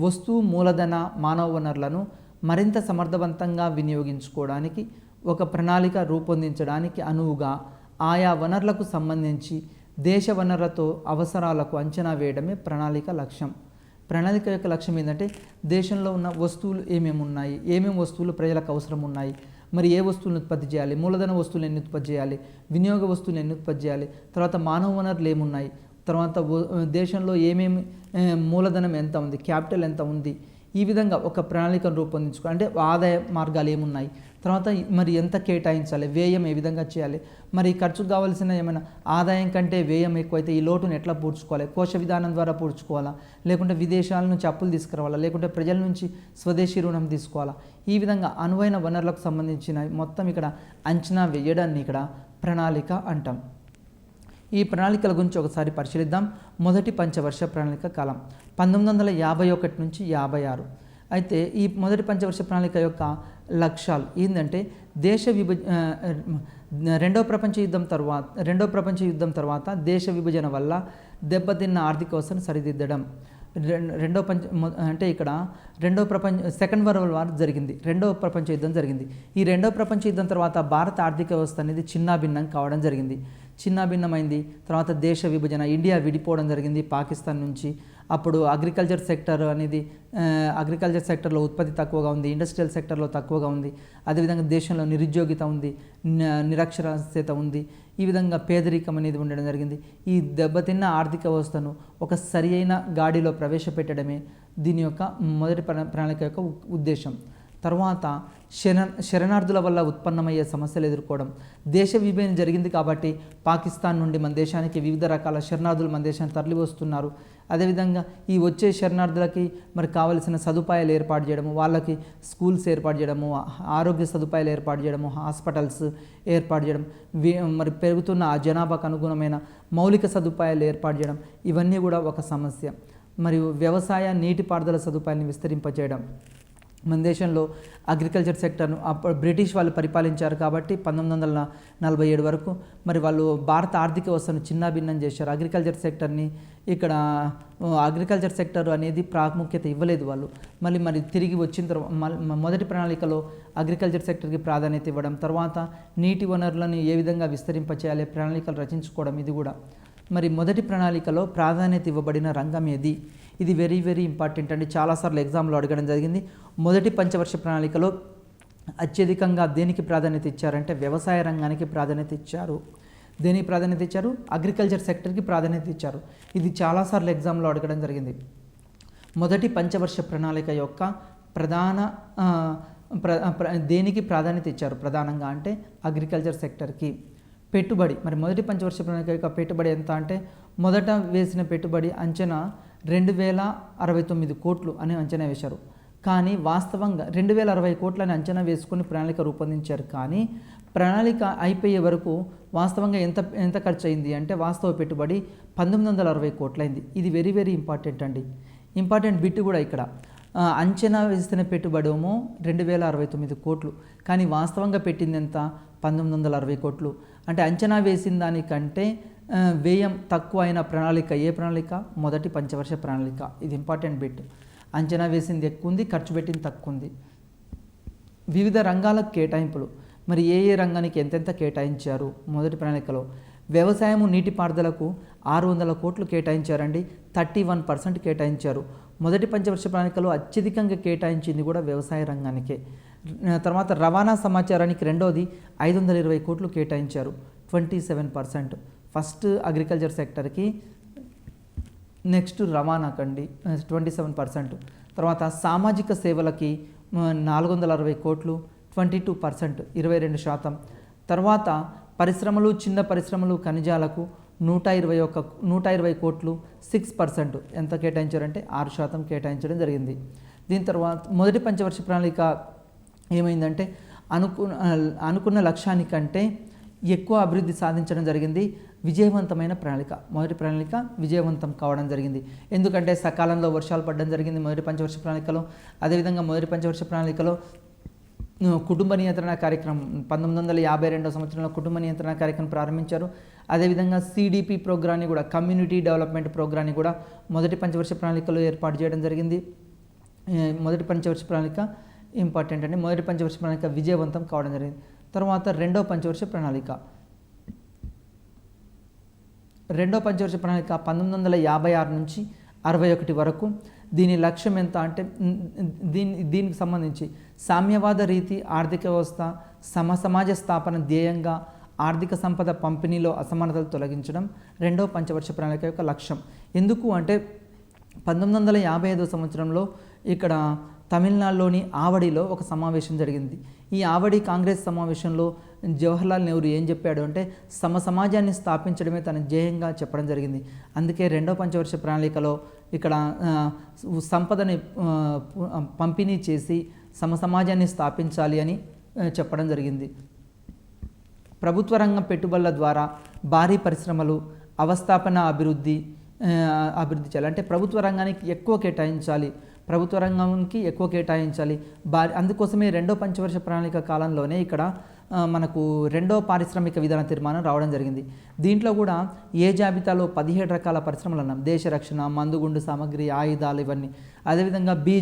వస్తు, మూలధన, మానవ వనరులను మరింత సమర్థవంతంగా వినియోగించుకోవడానికి ఒక ప్రణాళిక రూపొందించడానికి అనువుగా ఆయా వనరులకు సంబంధించి దేశ వనరులతో అవసరాలకు అంచనా వేయడమే ప్రణాళిక లక్ష్యం. ప్రణాళిక యొక్క లక్ష్యం ఏంటంటే దేశంలో ఉన్న వస్తువులు ఏమేమి ఉన్నాయి, ఏమేమి వస్తువులు ప్రజలకు అవసరం ఉన్నాయి, మరి ఏ వస్తువులను ఉత్పత్తి చేయాలి, మూలధన వస్తువులు ఎన్ని ఉత్పత్తి చేయాలి, వినియోగ వస్తువులు ఎన్ని ఉత్పత్తి చేయాలి, తర్వాత మానవ వనరులు ఏమున్నాయి, తర్వాత దేశంలో ఏమేమి మూలధనం ఎంత ఉంది, క్యాపిటల్ ఎంత ఉంది, ఈ విధంగా ఒక ప్రణాళికను రూపొందించుకోవాలి. అంటే ఆదాయ మార్గాలు ఏమున్నాయి, తర్వాత మరి ఎంత కేటాయించాలి, వ్యయం ఏ విధంగా చేయాలి, మరి ఖర్చుకు కావాల్సిన ఏమైనా ఆదాయం కంటే వ్యయం ఎక్కువైతే ఈ లోటును ఎట్లా పూడ్చుకోవాలి, కోశ విధానం ద్వారా పూడ్చుకోవాలా, లేకుంటే విదేశాల నుంచి అప్పులు తీసుకురావాలా, లేకుంటే ప్రజల నుంచి స్వదేశీ రుణం తీసుకోవాలా, ఈ విధంగా అనువైన వనరులకు సంబంధించిన మొత్తం ఇక్కడ అంచనా వేయడాన్ని ఇక్కడ ప్రణాళిక అంటాం. ఈ ప్రణాళికల గురించి ఒకసారి పరిశీలిద్దాం. మొదటి పంచవర్ష ప్రణాళిక కాలం 1951 నుంచి 56. అయితే ఈ మొదటి పంచవర్ష ప్రణాళిక యొక్క లక్ష్యాలు ఏంటంటే రెండవ ప్రపంచ యుద్ధం తర్వాత దేశ విభజన వల్ల దెబ్బతిన్న ఆర్థిక వ్యవస్థను సరిదిద్దడం. అంటే ఇక్కడ సెకండ్ వరల్డ్ వార్ జరిగింది, రెండవ ప్రపంచ యుద్ధం జరిగింది. ఈ రెండవ ప్రపంచ యుద్ధం తర్వాత భారత ఆర్థిక వ్యవస్థ అనేది చిన్నాభిన్నం కావడం జరిగింది. చిన్నాభిన్నమైంది. తర్వాత దేశ విభజన, ఇండియా విడిపోవడం జరిగింది పాకిస్తాన్ నుంచి. అప్పుడు అగ్రికల్చర్ సెక్టర్లో ఉత్పత్తి తక్కువగా ఉంది, ఇండస్ట్రియల్ సెక్టర్లో తక్కువగా ఉంది. అదేవిధంగా దేశంలో నిరుద్యోగిత ఉంది, నిరక్షరాస్యత ఉంది. ఈ విధంగా పేదరికం అనేది ఉండడం జరిగింది. ఈ దెబ్బతిన్న ఆర్థిక వ్యవస్థను ఒక సరి అయిన గాడిలో ప్రవేశపెట్టడమే దీని యొక్క మొదటి ప్రణాళిక యొక్క ఉద్దేశం. తర్వాత శరణార్థుల వల్ల ఉత్పన్నమయ్యే సమస్యలు ఎదుర్కోవడం. దేశ విభజన జరిగింది కాబట్టి పాకిస్తాన్ నుండి మన దేశానికి వివిధ రకాల శరణార్థులు మన దేశానికి తరలి వస్తున్నారు. అదేవిధంగా ఈ వచ్చే శరణార్థులకి మరి కావలసిన సదుపాయాలు ఏర్పాటు చేయడము, వాళ్ళకి స్కూల్స్ ఏర్పాటు చేయడము, ఆరోగ్య సదుపాయాలు ఏర్పాటు చేయడము, హాస్పిటల్స్ ఏర్పాటు చేయడం, మరి పెరుగుతున్న ఆ జనాభాకు అనుగుణమైన మౌలిక సదుపాయాలు ఏర్పాటు చేయడం, ఇవన్నీ కూడా ఒక సమస్య. మరియు వ్యవసాయ నీటిపారుదల సదుపాయాన్ని విస్తరింపజేయడం. మన దేశంలో అగ్రికల్చర్ సెక్టర్ను అప్పుడు బ్రిటిష్ వాళ్ళు పరిపాలించారు కాబట్టి 1947 వరకు మరి వాళ్ళు భారత ఆర్థిక వ్యవస్థను చిన్నాభిన్నం చేశారు. అగ్రికల్చర్ సెక్టర్ అనేది ప్రాముఖ్యత ఇవ్వలేదు వాళ్ళు. మరి తిరిగి వచ్చిన తర్వాత మొదటి ప్రణాళికలో అగ్రికల్చర్ సెక్టర్కి ప్రాధాన్యత ఇవ్వడం, తర్వాత నీటి వనరులను ఏ విధంగా విస్తరింపచేయాలి ప్రణాళికలు రచించుకోవడం. ఇది కూడా మరి మొదటి ప్రణాళికలో ప్రాధాన్యత ఇవ్వబడిన రంగం ఏది, ఇది వెరీ వెరీ ఇంపార్టెంట్ అండి. చాలాసార్లు ఎగ్జామ్లో అడగడం జరిగింది. మొదటి పంచవర్ష ప్రణాళికలో అత్యధికంగా దేనికి ప్రాధాన్యత ఇచ్చారంటే వ్యవసాయ రంగానికి ప్రాధాన్యత ఇచ్చారు. దేనికి ప్రాధాన్యత ఇచ్చారు? అగ్రికల్చర్ సెక్టర్కి ప్రాధాన్యత ఇచ్చారు. ఇది చాలాసార్లు ఎగ్జామ్లో అడగడం జరిగింది. మొదటి పంచవర్ష ప్రణాళిక యొక్క దేనికి ప్రాధాన్యత ఇచ్చారు ప్రధానంగా అంటే అగ్రికల్చర్ సెక్టర్కి. పెట్టుబడి, మరి మొదటి పంచవర్ష ప్రణాళిక యొక్క పెట్టుబడి ఎంత అంటే మొదట వేసిన పెట్టుబడి అంచనా 2069 కోట్లు అని అంచనా వేశారు. కానీ వాస్తవంగా 2060 కోట్లని అంచనా వేసుకుని ప్రణాళిక రూపొందించారు. కానీ ప్రణాళిక అయిపోయే వరకు వాస్తవంగా ఎంత ఖర్చు అయింది అంటే వాస్తవ పెట్టుబడి 1960 కోట్లయింది. ఇది వెరీ వెరీ ఇంపార్టెంట్ అండి. ఇంపార్టెంట్ బిట్ కూడా ఇక్కడ. అంచనా వేసిన పెట్టుబడి ఏమో 2069 కోట్లు, కానీ వాస్తవంగా పెట్టింది ఎంత? 1960 కోట్లు. అంటే అంచనా వేసిన దానికంటే వ్యయం తక్కువ అయిన ప్రణాళిక ఏ ప్రణాళిక? మొదటి పంచవర్ష ప్రణాళిక. ఇది ఇంపార్టెంట్ బిట్. అంచనా వేసింది ఎక్కువ ఉంది, ఖర్చు పెట్టింది తక్కువ ఉంది. వివిధ రంగాలకు కేటాయింపులు, మరి ఏ రంగానికి ఎంతెంత కేటాయించారు మొదటి ప్రణాళికలో? వ్యవసాయము నీటిపారుదలకు 600 కోట్లు కేటాయించారండి, 31% కేటాయించారు. మొదటి పంచవర్ష ప్రణాళికలో అత్యధికంగా కేటాయించింది కూడా వ్యవసాయ రంగానికే. తర్వాత రవాణా సమాచారానికి రెండోది 520 కోట్లు కేటాయించారు, 27%. ఫస్ట్ అగ్రికల్చర్ సెక్టర్కి, నెక్స్ట్ రవాణాకండి 27%. తర్వాత సామాజిక సేవలకి 460 కోట్లు, 22%, 22%. తర్వాత పరిశ్రమలు, చిన్న పరిశ్రమలు, ఖనిజాలకు 120 కోట్లు, 6%. ఎంత కేటాయించారంటే 6% కేటాయించడం జరిగింది. దీని తర్వాత మొదటి పంచవర్ష ప్రణాళిక ఏమైందంటే అనుకున్న లక్ష్యానికంటే ఎక్కువ అభివృద్ధి సాధించడం జరిగింది. విజయవంతమైన ప్రణాళిక, మొదటి ప్రణాళిక విజయవంతం కావడం జరిగింది. ఎందుకంటే సకాలంలో వర్షాలు పడడం జరిగింది మొదటి పంచవర్ష ప్రణాళికలో. అదేవిధంగా మొదటి పంచవర్ష ప్రణాళికలో కుటుంబ నియంత్రణ కార్యక్రమం 1952 సంవత్సరంలో కుటుంబ నియంత్రణ కార్యక్రమం ప్రారంభించారు. అదేవిధంగా సిడిపి ప్రోగ్రాన్ని కూడా, కమ్యూనిటీ డెవలప్మెంట్ ప్రోగ్రాన్ని కూడా మొదటి పంచవర్ష ప్రణాళికలో ఏర్పాటు చేయడం జరిగింది. మొదటి పంచవర్ష ప్రణాళిక ఇంపార్టెంట్ అండి. మొదటి పంచవర్ష ప్రణాళిక విజయవంతం కావడం జరిగింది. తర్వాత రెండో పంచవర్ష ప్రణాళిక 1956 నుంచి 61 వరకు. దీని లక్ష్యం ఎంత అంటే దీనికి సంబంధించి సామ్యవాద రీతి ఆర్థిక వ్యవస్థ, సమాజ స్థాపన ధ్యేయంగా ఆర్థిక సంపద పంపిణీలో అసమానతలు తొలగించడం రెండో పంచవర్ష ప్రణాళిక యొక్క లక్ష్యం. ఎందుకు అంటే 1955 సంవత్సరంలో ఇక్కడ తమిళనాడులోని ఆవడిలో ఒక సమావేశం జరిగింది. ఈ ఆవడి కాంగ్రెస్ సమావేశంలో జవహర్లాల్ నెహ్రూ ఏం చెప్పాడు అంటే సమాజాన్ని స్థాపించడమే తన ధ్యేయంగా చెప్పడం జరిగింది. అందుకే రెండో పంచవర్ష ప్రణాళికలో ఇక్కడ సంపదని పంపిణీ చేసి సమాజాన్ని స్థాపించాలి అని చెప్పడం జరిగింది. ప్రభుత్వ రంగం పెట్టుబడుల ద్వారా భారీ పరిశ్రమలు, అవస్థాపన అభివృద్ధి చేయాలి. అంటే ప్రభుత్వ రంగానికి ఎక్కువ కేటాయించాలి, ప్రభుత్వ రంగానికి ఎక్కువ కేటాయించాలి. అందుకోసమే రెండో పంచవర్ష ప్రణాళిక కాలంలోనే ఇక్కడ మనకు రెండో పారిశ్రామిక విధాన తీర్మానం రావడం జరిగింది. దీంట్లో కూడా ఏ జాబితాలో 17 రకాల పరిశ్రమలు అన్నాం, దేశ రక్షణ, మందుగుండు సామగ్రి, ఆయుధాలు, ఇవన్నీ. అదేవిధంగా బి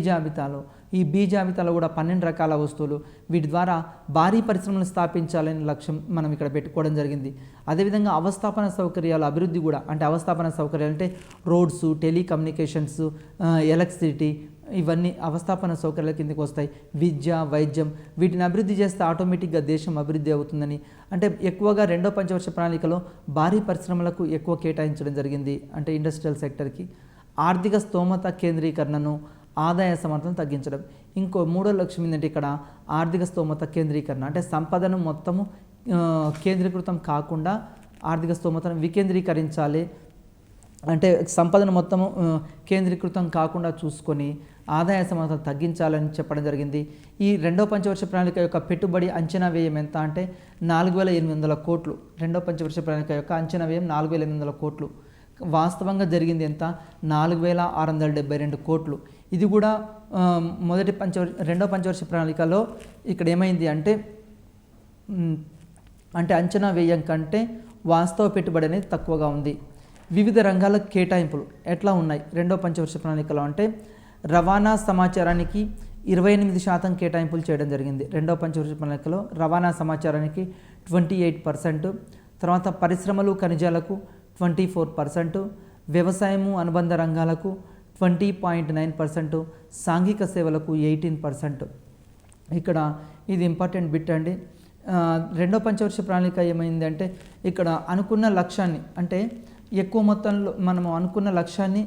జాబితాలో కూడా 12 రకాల వస్తువులు, వీటి ద్వారా భారీ పరిశ్రమలు స్థాపించాలనే లక్ష్యం మనం ఇక్కడ పెట్టుకోవడం జరిగింది. అదేవిధంగా అవస్థాపన సౌకర్యాల అభివృద్ధి కూడా, అంటే అవస్థాపన సౌకర్యాలు అంటే రోడ్స్, టెలికమ్యూనికేషన్స్, ఎలక్ట్రిసిటీ, ఇవన్నీ అవస్థాపన సౌకర్యాల కిందకి వస్తాయి. విద్య, వైద్యం, వీటిని అభివృద్ధి చేస్తే ఆటోమేటిక్గా దేశం అభివృద్ధి అవుతుందని, అంటే ఎక్కువగా రెండో పంచవర్ష ప్రణాళికలో భారీ పరిశ్రమలకు ఎక్కువ కేటాయించడం జరిగింది, అంటే ఇండస్ట్రియల్ సెక్టర్కి. ఆర్థిక స్తోమత కేంద్రీకరణను, ఆదాయ సమర్థను తగ్గించడం. ఇంకో మూడో లక్ష్యం ఏంటంటే ఇక్కడ ఆర్థిక స్తోమత కేంద్రీకరణ, అంటే సంపదను మొత్తము కేంద్రీకృతం కాకుండా ఆర్థిక స్తోమతను వికేంద్రీకరించాలి. అంటే సంపదను మొత్తము కేంద్రీకృతం కాకుండా చూసుకొని ఆదాయ సమర్థను తగ్గించాలని చెప్పడం జరిగింది. ఈ రెండో పంచవర్ష ప్రణాళిక యొక్క పెట్టుబడి అంచనా వ్యయం ఎంత అంటే 4800 కోట్లు. రెండో పంచవర్ష ప్రణాళిక యొక్క అంచనా వ్యయం 4800 కోట్లు. వాస్తవంగా జరిగింది ఎంత? 4672 కోట్లు. ఇది కూడా రెండో పంచవర్ష ప్రణాళికలో ఇక్కడ ఏమైంది అంటే అంచనా వ్యయం కంటే వాస్తవ పెట్టుబడి అనేది తక్కువగా ఉంది. వివిధ రంగాల కేటాయింపులు ఎట్లా ఉన్నాయి రెండో పంచవర్ష ప్రణాళికలో అంటే రవాణా సమాచారానికి 28% కేటాయింపులు చేయడం జరిగింది. రెండో పంచవర్ష ప్రణాళికలో రవాణా సమాచారానికి 28%, తర్వాత పరిశ్రమలు ఖనిజాలకు 24%, వ్యవసాయము అనుబంధ రంగాలకు 20.9%, సాంఘిక సేవలకు 18%. ఇక్కడ ఇది ఇంపార్టెంట్ బిట్ అండి. రెండో పంచవర్ష ప్రణాళిక ఏమైందంటే ఇక్కడ అనుకున్న లక్ష్యాన్ని, అంటే ఎక్కువ మొత్తంలో మనము అనుకున్న లక్ష్యాన్ని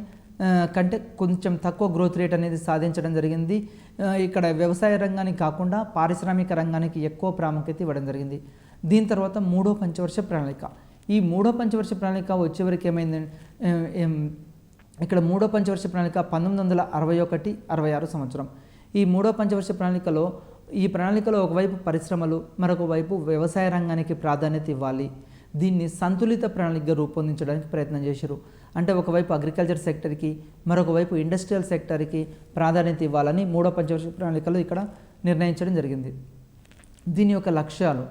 కంటే కొంచెం తక్కువ గ్రోత్ రేట్ అనేది సాధించడం జరిగింది. ఇక్కడ వ్యవసాయ రంగానికి కాకుండా పారిశ్రామిక రంగానికి ఎక్కువ ప్రాముఖ్యత ఇవ్వడం జరిగింది. దీని తర్వాత మూడో పంచవర్ష ప్రణాళిక. ఈ మూడో పంచవర్ష ప్రణాళిక వచ్చేవరకు ఏమైంది, ఇక్కడ మూడో పంచవర్ష ప్రణాళిక 1961-66 సంవత్సరం. ఈ మూడో పంచవర్ష ప్రణాళికలో ఒకవైపు పరిశ్రమలు, మరొక వైపు వ్యవసాయ రంగానికి ప్రాధాన్యత ఇవ్వాలి. దీన్ని సంతులిత ప్రణాళికగా రూపొందించడానికి ప్రయత్నం చేశారు. అంటే ఒకవైపు అగ్రికల్చర్ సెక్టర్కి, మరొక వైపు ఇండస్ట్రియల్ సెక్టర్కి ప్రాధాన్యత ఇవ్వాలని మూడో పంచవర్ష ప్రణాళికలో ఇక్కడ నిర్ణయించడం జరిగింది. దీని యొక్క లక్ష్యాలు: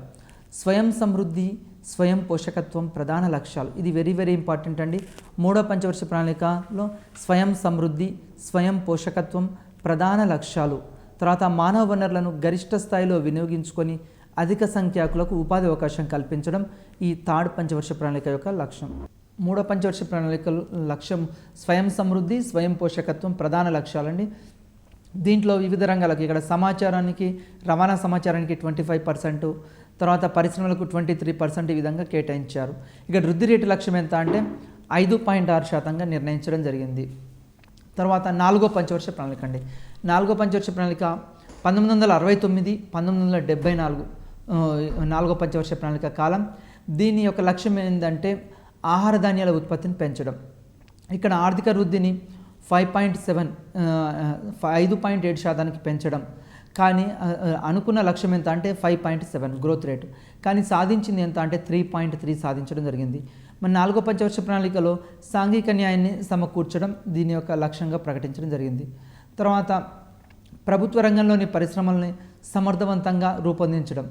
స్వయం సమృద్ధి, స్వయం పోషకత్వం ప్రధాన లక్ష్యాలు. ఇది వెరీ వెరీ ఇంపార్టెంట్ అండి. మూడో పంచవర్ష ప్రణాళికలో స్వయం సమృద్ధి, స్వయం పోషకత్వం ప్రధాన లక్ష్యాలు. తర్వాత మానవ వనరులను గరిష్ట స్థాయిలో వినియోగించుకొని అధిక సంఖ్యాకులకు ఉపాధి అవకాశం కల్పించడం ఈ థర్డ్ పంచవర్ష ప్రణాళిక యొక్క లక్ష్యం. మూడో పంచవర్ష ప్రణాళిక లక్ష్యం స్వయం సమృద్ధి, స్వయం పోషకత్వం ప్రధాన లక్ష్యాలండి. దీంట్లో వివిధ రంగాలకు, ఇక్కడ సమాచారానికి, రవాణా సమాచారానికి 25%, తర్వాత పరిశ్రమలకు 23% ఈ విధంగా కేటాయించారు. ఇక్కడ వృద్ధి రేటు లక్ష్యం ఎంత అంటే 5.6% నిర్ణయించడం జరిగింది. తర్వాత నాలుగో పంచవర్ష ప్రణాళిక అండి. నాలుగో పంచవర్ష ప్రణాళిక 1969-1974 నాలుగో పంచవర్ష ప్రణాళిక కాలం. దీని యొక్క లక్ష్యం ఏంటంటే ఆహార ధాన్యాల ఉత్పత్తిని పెంచడం. ఇక్కడ ఆర్థిక వృద్ధిని 5.7% పెంచడం. కానీ అనుకున్న లక్ష్యం ఎంత అంటే 5.7 గ్రోత్ రేటు, కానీ సాధించింది ఎంత అంటే 3.3 సాధించడం జరిగింది. మన నాలుగో పంచవర్ష ప్రణాళికలో సాంఘిక న్యాయాన్ని సమకూర్చడం దీని యొక్క లక్ష్యంగా ప్రకటించడం జరిగింది. తర్వాత ప్రభుత్వ రంగంలోని పరిశ్రమల్ని సమర్థవంతంగా రూపొందించడం.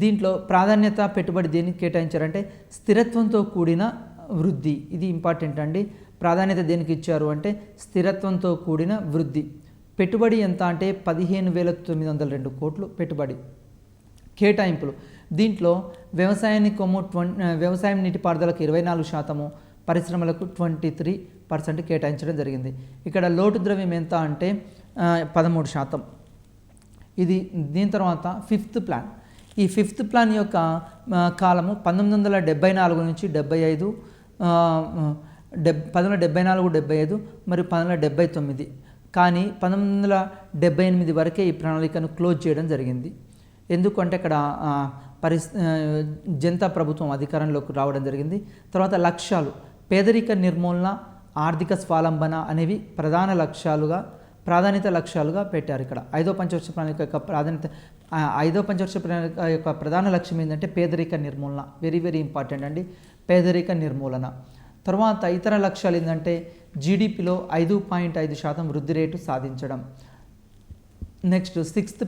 దీంట్లో ప్రాధాన్యత పెట్టుబడి దేనికి కేటాయించారంటే స్థిరత్వంతో కూడిన వృద్ధి. ఇది ఇంపార్టెంట్ అండి. ప్రాధాన్యత దేనికి ఇచ్చారు అంటే స్థిరత్వంతో కూడిన వృద్ధి. పెట్టుబడి ఎంత అంటే 15,902 కోట్లు పెట్టుబడి. కేటాయింపులు దీంట్లో వ్యవసాయం నీటిపారుదలకు 24%, పరిశ్రమలకు 23% కేటాయించడం జరిగింది. ఇక్కడ లోటు ద్రవ్యం ఎంత అంటే 13%. దీని తర్వాత ఫిఫ్త్ ప్లాన్. ఈ ఫిఫ్త్ ప్లాన్ యొక్క కాలము 1974 నుంచి 75, 1974-75 మరియు 1979. కానీ 1978 వరకే ఈ ప్రణాళికను క్లోజ్ చేయడం జరిగింది. ఎందుకంటే ఇక్కడ జనతా ప్రభుత్వం అధికారంలోకి రావడం జరిగింది. తర్వాత లక్ష్యాలు పేదరిక నిర్మూలన, ఆర్థిక స్వావలంబన అనేవి ప్రాధాన్యత లక్ష్యాలుగా పెట్టారు. ఇక్కడ ఐదో పంచవర్ష ప్రణాళిక యొక్క ప్రధాన లక్ష్యం ఏంటంటే పేదరిక నిర్మూలన. వెరీ వెరీ ఇంపార్టెంట్ అండి, పేదరిక నిర్మూలన. తర్వాత ఇతర లక్ష్యాలు ఏంటంటే జీడిపిలో 5.5% వృద్ధి రేటు సాధించడం. నెక్స్ట్ సిక్స్త్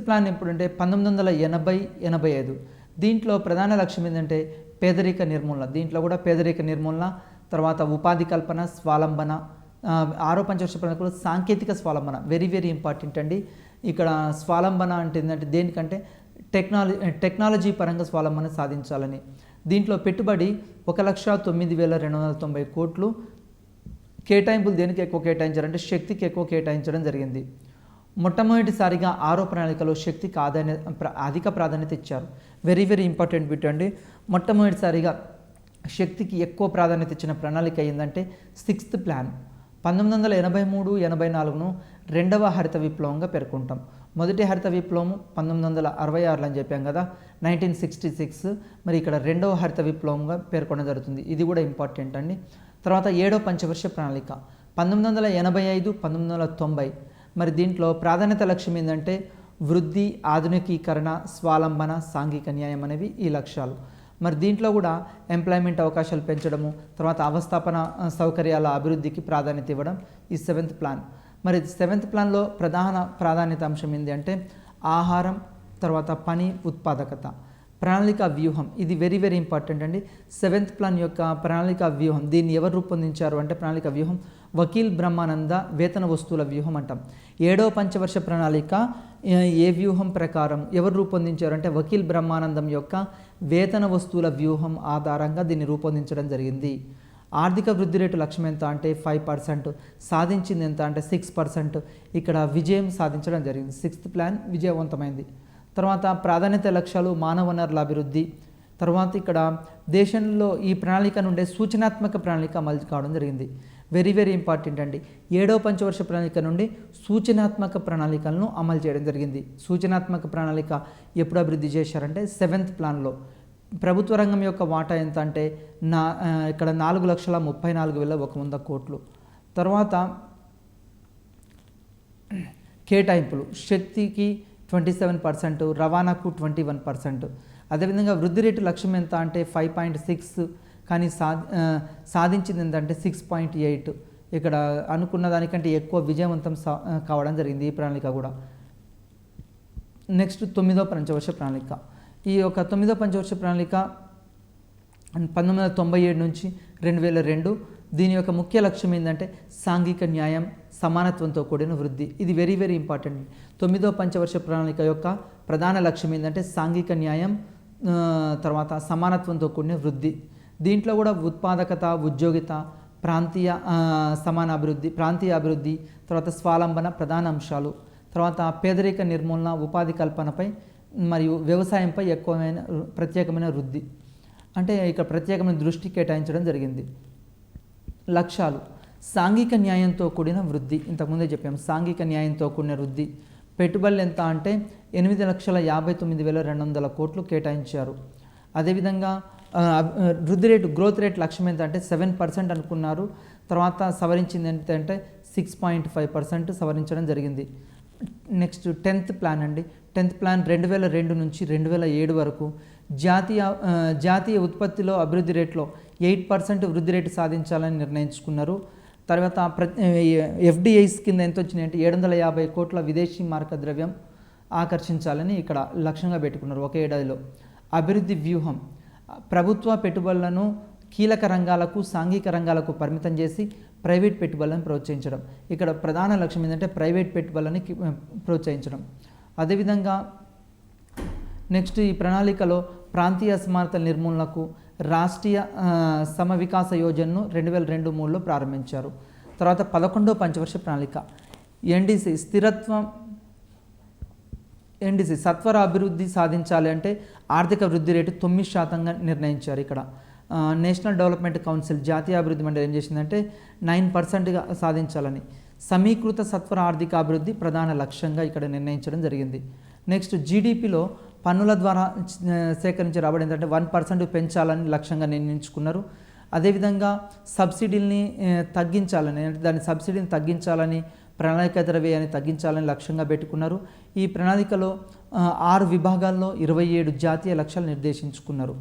ప్లాన్ ఎప్పుడంటే 1980-85. దీంట్లో ప్రధాన లక్ష్యం ఏంటంటే పేదరిక నిర్మూలన. దీంట్లో కూడా పేదరిక నిర్మూలన, తర్వాత ఉపాధి కల్పన, స్వావలంబన. ఆరో పంచవర్ష ప్రణాళికలో సాంకేతిక స్వావలంబన వెరీ వెరీ ఇంపార్టెంట్ అండి. ఇక్కడ స్వావలంబన అంటే ఏంటంటే దేనికంటే టెక్నాలజీ పరంగా స్వావలంబన సాధించాలని. దీంట్లో పెట్టుబడి 1,09,290 కోట్లు. కేటాయింపులు దేనికి ఎక్కువ కేటాయించారంటే శక్తికి ఎక్కువ కేటాయించడం జరిగింది. మొట్టమొదటిసారిగా ఆరో ప్రణాళికలో శక్తికి అధిక ప్రాధాన్యత ఇచ్చారు. వెరీ వెరీ ఇంపార్టెంట్ బిట్ అండి. మొట్టమొదటిసారిగా శక్తికి ఎక్కువ ప్రాధాన్యత ఇచ్చిన ప్రణాళిక ఏంటంటే సిక్స్త్ ప్లాన్. 1983-84ను రెండవ హరిత విప్లవంగా పేర్కొంటాం. మొదటి హరిత విప్లవం 1966 అని చెప్పాం కదా, 1966. మరి ఇక్కడ రెండవ హరిత విప్లవంగా పేర్కొనడం జరుగుతుంది. ఇది కూడా ఇంపార్టెంట్ అండి. తర్వాత ఏడో పంచవర్ష ప్రణాళిక 1985-1990. మరి దీంట్లో ప్రాధాన్యత లక్ష్యం ఏంటంటే వృద్ధి, ఆధునికీకరణ, స్వావలంబన, సాంఘిక న్యాయం అనేవి ఈ లక్ష్యాలు. మరి దీంట్లో కూడా ఎంప్లాయ్మెంట్ అవకాశాలు పెంచడము, తర్వాత అవస్థాపన సౌకర్యాల అభివృద్ధికి ప్రాధాన్యత ఇవ్వడం ఈ సెవెంత్ ప్లాన్. మరి సెవెంత్ ప్లాన్లో ప్రధాన ప్రాధాన్యత అంశం ఏంటి అంటే ఆహారం, తర్వాత పని, ఉత్పాదకత. ప్రణాళిక వ్యూహం ఇది వెరీ వెరీ ఇంపార్టెంట్ అండి. సెవెంత్ ప్లాన్ యొక్క ప్రణాళిక వ్యూహం, దీన్ని ఎవరు రూపొందించారు అంటే ప్రణాళిక వ్యూహం వకీల్ బ్రహ్మానంద వేతన వస్తువుల వ్యూహం అంటాం. ఏడవ పంచవర్ష ప్రణాళిక ఏ వ్యూహం ప్రకారం ఎవరు రూపొందించారు అంటే వకీల్ బ్రహ్మానందం యొక్క వేతన వస్తువుల వ్యూహం ఆధారంగా దీన్ని రూపొందించడం జరిగింది. ఆర్థిక వృద్ధి రేటు లక్ష్యం ఎంత అంటే 5%, సాధించింది ఎంత అంటే 6%. ఇక్కడ విజయం సాధించడం జరిగింది. సిక్స్త్ ప్లాన్ విజయవంతమైంది. తర్వాత ప్రాధాన్యత లక్ష్యాలు మానవ వనరుల అభివృద్ధి. తర్వాత ఇక్కడ దేశంలో ఈ ప్రణాళిక నుండే సూచనాత్మక ప్రణాళిక అమలు కావడం జరిగింది. వెరీ వెరీ ఇంపార్టెంట్ అండి. ఏడవ పంచవర్ష ప్రణాళిక నుండి సూచనాత్మక ప్రణాళికలను అమలు చేయడం జరిగింది. సూచనాత్మక ప్రణాళిక ఎప్పుడు అభివృద్ధి చేశారంటే సెవెంత్ ప్లాన్లో. ప్రభుత్వ రంగం యొక్క వాటా ఎంత అంటే ఇక్కడ 4,34,100 కోట్లు. తర్వాత కేటాయింపులు శక్తికి 27%, రవాణాకు 21%. అదేవిధంగా వృద్ధి రేటు లక్ష్యం ఎంత అంటే 5.6, కానీ సాధించింది ఏంటంటే 6.8. ఇక్కడ అనుకున్న దానికంటే ఎక్కువ విజయవంతం కావడం జరిగింది ఈ ప్రణాళిక కూడా. నెక్స్ట్ తొమ్మిదో పంచవర్ష ప్రణాళిక. ఈ యొక్క తొమ్మిదో పంచవర్ష ప్రణాళిక 1997 నుంచి 2002. దీని యొక్క ముఖ్య లక్ష్యం ఏంటంటే సాంఘిక న్యాయం, సమానత్వంతో కూడిన వృద్ధి. ఇది వెరీ వెరీ ఇంపార్టెంట్. తొమ్మిదో పంచవర్ష ప్రణాళిక యొక్క ప్రధాన లక్ష్యం ఏంటంటే సాంఘిక న్యాయం, తర్వాత సమానత్వంతో కూడిన వృద్ధి. దీంట్లో కూడా ఉత్పాదకత, ఉద్యోగిత, ప్రాంతీయ అభివృద్ధి, తర్వాత స్వావలంబన ప్రధాన అంశాలు. తర్వాత పేదరిక నిర్మూలన, ఉపాధి కల్పనపై మరియు వ్యవసాయంపై ప్రత్యేకమైన వృద్ధి, అంటే ఇక్కడ ప్రత్యేకమైన దృష్టి కేటాయించడం జరిగింది. లక్ష్యాలు సాంఘిక న్యాయంతో కూడిన వృద్ధి. ఇంతకుముందే చెప్పాము సాంఘిక న్యాయంతో కూడిన వృద్ధి. పెట్టుబడులు ఎంత అంటే 8,59,200 కోట్లు కేటాయించారు. అదేవిధంగా వృద్ధి రేటు గ్రోత్ రేట్ లక్ష్యం ఎంత అంటే 7% అనుకున్నారు. తర్వాత సవరించింది ఏంటంటే 6.5% సవరించడం జరిగింది. నెక్స్ట్ 10th ప్లాన్ అండి. 10th ప్లాన్ 2002 నుంచి 2007 వరకు జాతీయ ఉత్పత్తిలో అభివృద్ధి రేట్లో 8% వృద్ధి రేటు సాధించాలని నిర్ణయించుకున్నారు. తర్వాత FDIs కింద ఎంత వచ్చినాయి అంటే 750 కోట్ల విదేశీ మారక ద్రవ్యం ఆకర్షించాలని ఇక్కడ లక్ష్యంగా పెట్టుకున్నారు ఒక ఏడాదిలో. అభివృద్ధి వ్యూహం ప్రభుత్వ పెట్టుబడులను కీలక రంగాలకు, సాంఘిక రంగాలకు పరిమితం చేసి ప్రైవేట్ పెట్టుబడులను ప్రోత్సహించడం. ఇక్కడ ప్రధాన లక్ష్యం ఏంటంటే ప్రైవేట్ పెట్టుబడులని ప్రోత్సహించడం. అదేవిధంగా నెక్స్ట్ ఈ ప్రణాళికలో ప్రాంతీయ అసమానతల నిర్మూలనకు రాష్ట్రీయ సమవికాస యోజనను 2002-03లో ప్రారంభించారు. తర్వాత 11వ పంచవర్ష ప్రణాళిక NDC సత్వర అభివృద్ధి సాధించాలి అంటే ఆర్థిక వృద్ధి రేటు 9% నిర్ణయించారు. ఇక్కడ నేషనల్ డెవలప్మెంట్ కౌన్సిల్ జాతీయ అభివృద్ధి మండలి ఏం చేసిందంటే 9%గా సాధించాలని. సమీకృత సత్వర ఆర్థిక అభివృద్ధి ప్రధాన లక్ష్యంగా ఇక్కడ నిర్ణయించడం జరిగింది. నెక్స్ట్ జీడిపిలో పన్నుల ద్వారా సేకరించే రాబడి ఏంటంటే 1% పెంచాలని లక్ష్యంగా నిర్ణయించుకున్నారు. అదేవిధంగా సబ్సిడీని తగ్గించాలని, అంటే దాని సబ్సిడీని తగ్గించాలని, ప్రణాళికేతర వ్యయాన్ని తగ్గించాలని లక్ష్యంగా పెట్టుకున్నారు. ఈ ప్రణాళికలో 6 విభాగాల్లో 27 జాతీయ లక్ష్యాలు నిర్దేశించుకున్నారు.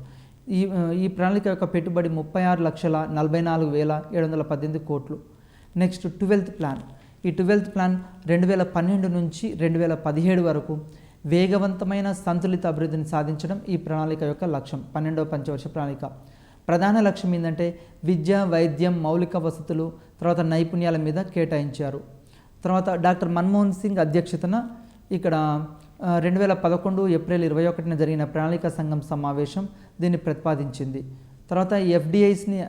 ఈ ప్రణాళిక యొక్క పెట్టుబడి 36,44,718 కోట్లు. Next 12th plan. ఈ 12th ప్లాన్ 2012 నుంచి 2017 వరకు వేగవంతమైన సంతులిత అభివృద్ధిని సాధించడం ఈ ప్రణాళిక యొక్క లక్ష్యం. 12వ పంచవర్ష ప్రణాళిక ప్రధాన లక్ష్యం ఏంటంటే విద్య, వైద్యం, మౌలిక వసతులు, తర్వాత నైపుణ్యాల మీద కేటాయించారు. తర్వాత డాక్టర్ మన్మోహన్ సింగ్ అధ్యక్షతన ఇక్కడ 2011 ఏప్రిల్ 21న జరిగిన ప్రణాళిక సంఘం సమావేశం దీన్ని ప్రతిపాదించింది. తర్వాత ఎఫ్డిఐస్ని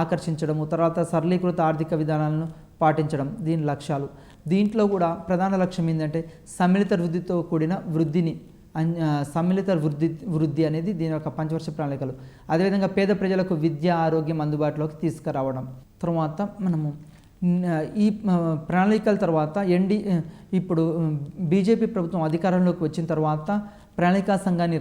ఆకర్షించడము, తర్వాత సరళీకృత ఆర్థిక విధానాలను పాటించడం దీని లక్ష్యాలు. దీంట్లో కూడా ప్రధాన లక్ష్యం ఏంటంటే సమ్మిళిత వృద్ధితో కూడిన సమ్మిళిత వృద్ధి అనేది దీని యొక్క పంచవర్ష ప్రణాళికలు. అదేవిధంగా పేద ప్రజలకు విద్య, ఆరోగ్యం అందుబాటులోకి తీసుకురావడం. తర్వాత మనము ఈ ప్రణాళికల తర్వాత ఇప్పుడు బీజేపీ ప్రభుత్వం అధికారంలోకి వచ్చిన తర్వాత ప్రణాళికా సంఘాన్ని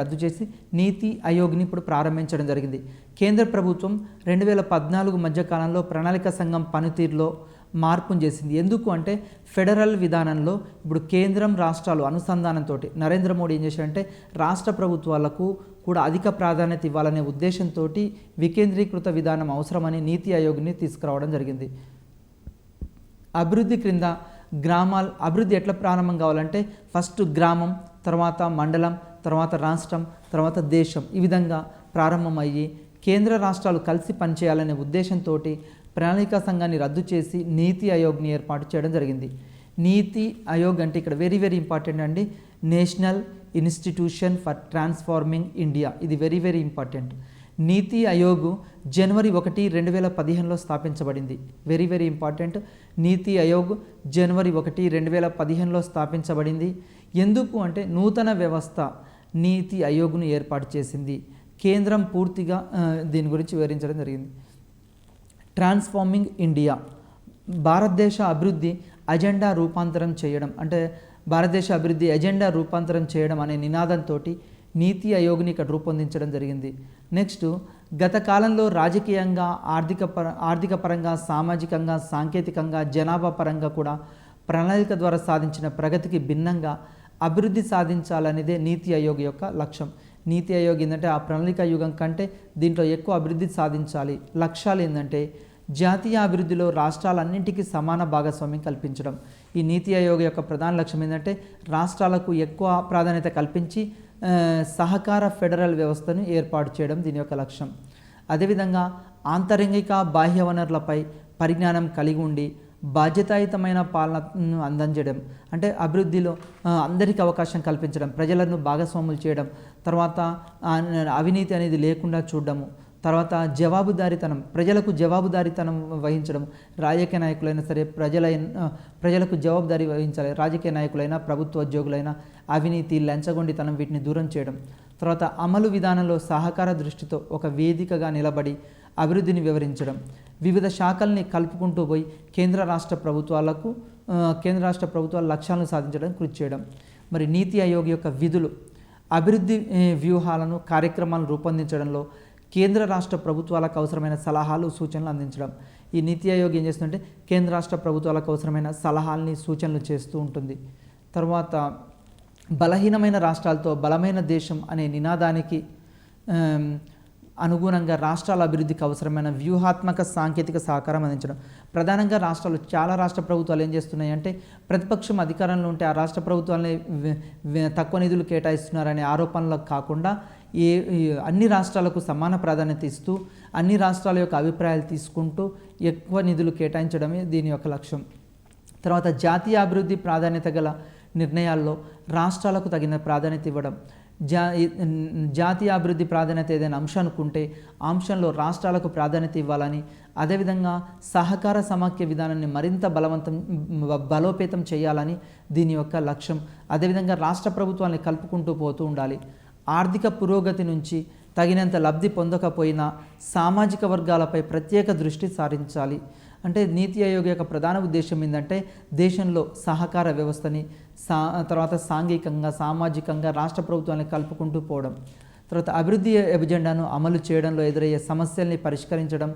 రద్దు చేసి నీతి ఆయోగ్ని ఇప్పుడు ప్రారంభించడం జరిగింది. కేంద్ర ప్రభుత్వం 2014 మధ్య కాలంలో ప్రణాళికా సంఘం పనితీరులో మార్పును చేసింది. ఎందుకు అంటే ఫెడరల్ విధానంలో ఇప్పుడు కేంద్రం, రాష్ట్రాలు అనుసంధానంతో నరేంద్ర మోడీ ఏం చేశారంటే రాష్ట్ర ప్రభుత్వాలకు కూడా అధిక ప్రాధాన్యత ఇవ్వాలనే ఉద్దేశంతో వికేంద్రీకృత విధానం అవసరమని నీతి ఆయోగ్ని తీసుకురావడం జరిగింది. అభివృద్ధి క్రింద అభివృద్ధి ఎట్లా ప్రారంభం కావాలంటే ఫస్ట్ గ్రామం, తర్వాత మండలం, తర్వాత రాష్ట్రం, తర్వాత దేశం, ఈ విధంగా ప్రారంభమయ్యి కేంద్ర రాష్ట్రాలు కలిసి పనిచేయాలనే ఉద్దేశంతో ప్రణాళికా సంఘాన్ని రద్దు చేసి నీతి ఆయోగ్ని ఏర్పాటు చేయడం జరిగింది. నీతి ఆయోగ్ అంటే ఇక్కడ వెరీ వెరీ ఇంపార్టెంట్ అండి, national institution for transforming India. ఇది వెరీ వెరీ ఇంపార్టెంట్. నీతి ఆయోగ్ జనవరి 1, 2015లో స్థాపించబడింది. Very very important. నీతి ఆయోగ్ జనవరి 1, 2015లో స్థాపించబడింది. ఎందుకు అంటే నూతన వ్యవస్థ నీతి ఆయోగ్ను ఏర్పాటు చేసింది. కేంద్రం పూర్తిగా దీని గురించి వివరించడం జరిగింది. ట్రాన్స్ఫార్మింగ్ ఇండియా, భారతదేశ అభివృద్ధి అజెండా రూపాంతరం చేయడం, అంటే భారతదేశ అభివృద్ధి ఎజెండా రూపాంతరం చేయడం అనే నినాదంతో నీతి ఆయోగ్ని ఇక్కడ రూపొందించడం జరిగింది. నెక్స్ట్ గత కాలంలో రాజకీయంగా, ఆర్థిక పరంగా, సామాజికంగా, సాంకేతికంగా, జనాభా పరంగా కూడా ప్రణాళిక ద్వారా సాధించిన ప్రగతికి భిన్నంగా అభివృద్ధి సాధించాలనేదే నీతి ఆయోగ్ యొక్క లక్ష్యం. నీతి ఆయోగ్ ఏంటంటే ఆ ప్రణాళిక యుగం కంటే దీంట్లో ఎక్కువ అభివృద్ధి సాధించాలి. లక్ష్యాలు ఏంటంటే జాతీయ అభివృద్ధిలో రాష్ట్రాలన్నింటికీ సమాన భాగస్వామ్యం కల్పించడం. ఈ నీతి ఆయోగ్ యొక్క ప్రధాన లక్ష్యం ఏంటంటే రాష్ట్రాలకు ఎక్కువ ప్రాధాన్యత కల్పించి సహకార ఫెడరల్ వ్యవస్థను ఏర్పాటు చేయడం దీని యొక్క లక్ష్యం. అదేవిధంగా ఆంతరంగిక, బాహ్య వనరులపై పరిజ్ఞానం కలిగి ఉండి బాధ్యతాయుతమైన పాలనను అందించడం, అంటే అభివృద్ధిలో అందరికీ అవకాశం కల్పించడం, ప్రజలను భాగస్వాములు చేయడం, తర్వాత అవినీతి అనేది లేకుండా చూడడము, తర్వాత ప్రజలకు జవాబుదారీతనం వహించడం. రాజకీయ నాయకులైనా సరే ప్రజలకు జవాబుదారీ వహించాలి. రాజకీయ నాయకులైనా, ప్రభుత్వ ఉద్యోగులైనా అవినీతి, లంచగొండితనం వీటిని దూరం చేయడం. తర్వాత అమలు విధానంలో సహకార దృష్టితో ఒక వేదికగా నిలబడి అభివృద్ధిని వివరించడం. వివిధ శాఖల్ని కలుపుకుంటూ పోయి కేంద్ర రాష్ట్ర ప్రభుత్వాల లక్ష్యాలను సాధించడానికి కృషి చేయడం. మరి నీతి ఆయోగ్ యొక్క విధులు అభివృద్ధి వ్యూహాలను, కార్యక్రమాలను రూపొందించడంలో కేంద్ర రాష్ట్ర ప్రభుత్వాలకు అవసరమైన సలహాలు, సూచనలు అందించడం. ఈ నీతి ఆయోగ్ ఏం చేస్తుందంటే కేంద్ర రాష్ట్ర ప్రభుత్వాలకు అవసరమైన సలహాలని, సూచనలు చేస్తూ ఉంటుంది. తర్వాత బలహీనమైన రాష్ట్రాలతో బలమైన దేశం అనే నినాదానికి అనుగుణంగా రాష్ట్రాల అభివృద్ధికి అవసరమైన వ్యూహాత్మక సాంకేతిక సహకారం అందించడం. ప్రధానంగా చాలా రాష్ట్ర ప్రభుత్వాలు ఏం చేస్తున్నాయి అంటే ప్రతిపక్షం అధికారంలో ఉంటే ఆ రాష్ట్ర ప్రభుత్వాలని తక్కువ నిధులు కేటాయిస్తున్నారనే ఆరోపణలకు కాకుండా అన్ని రాష్ట్రాలకు సమాన ప్రాధాన్యత ఇస్తూ అన్ని రాష్ట్రాల యొక్క అభిప్రాయాలు తీసుకుంటూ ఎక్కువ నిధులు కేటాయించడమే దీని యొక్క లక్ష్యం. తర్వాత జాతీయ అభివృద్ధి ప్రాధాన్యత గల నిర్ణయాల్లో రాష్ట్రాలకు తగిన ప్రాధాన్యత ఇవ్వడం. జాతీయ అభివృద్ధి ప్రాధాన్యత ఏదైనా అంశం అనుకుంటే ఆ అంశంలో రాష్ట్రాలకు ప్రాధాన్యత ఇవ్వాలని, అదేవిధంగా సహకార సమాఖ్య విధానాన్ని మరింత బలోపేతం చేయాలని దీని యొక్క లక్ష్యం. అదేవిధంగా రాష్ట్ర ప్రభుత్వాన్ని కలుపుకుంటూ పోతూ ఉండాలి. ఆర్థిక పురోగతి నుంచి తగినంత లబ్ధి పొందకపోయినా సామాజిక వర్గాలపై ప్రత్యేక దృష్టి సారించాలి. అంటే నీతి ఆయోగ్ యొక్క ప్రధాన ఉద్దేశం ఏంటంటే దేశంలో సహకార వ్యవస్థని తర్వాత సాంఘికంగా సామాజికంగా రాష్ట్ర ప్రభుత్వాన్ని కలుపుకుంటూ పోవడం, తర్వాత అభివృద్ధి ఎజెండాను అమలు చేయడంలో ఎదురయ్యే సమస్యల్ని పరిష్కరించడం,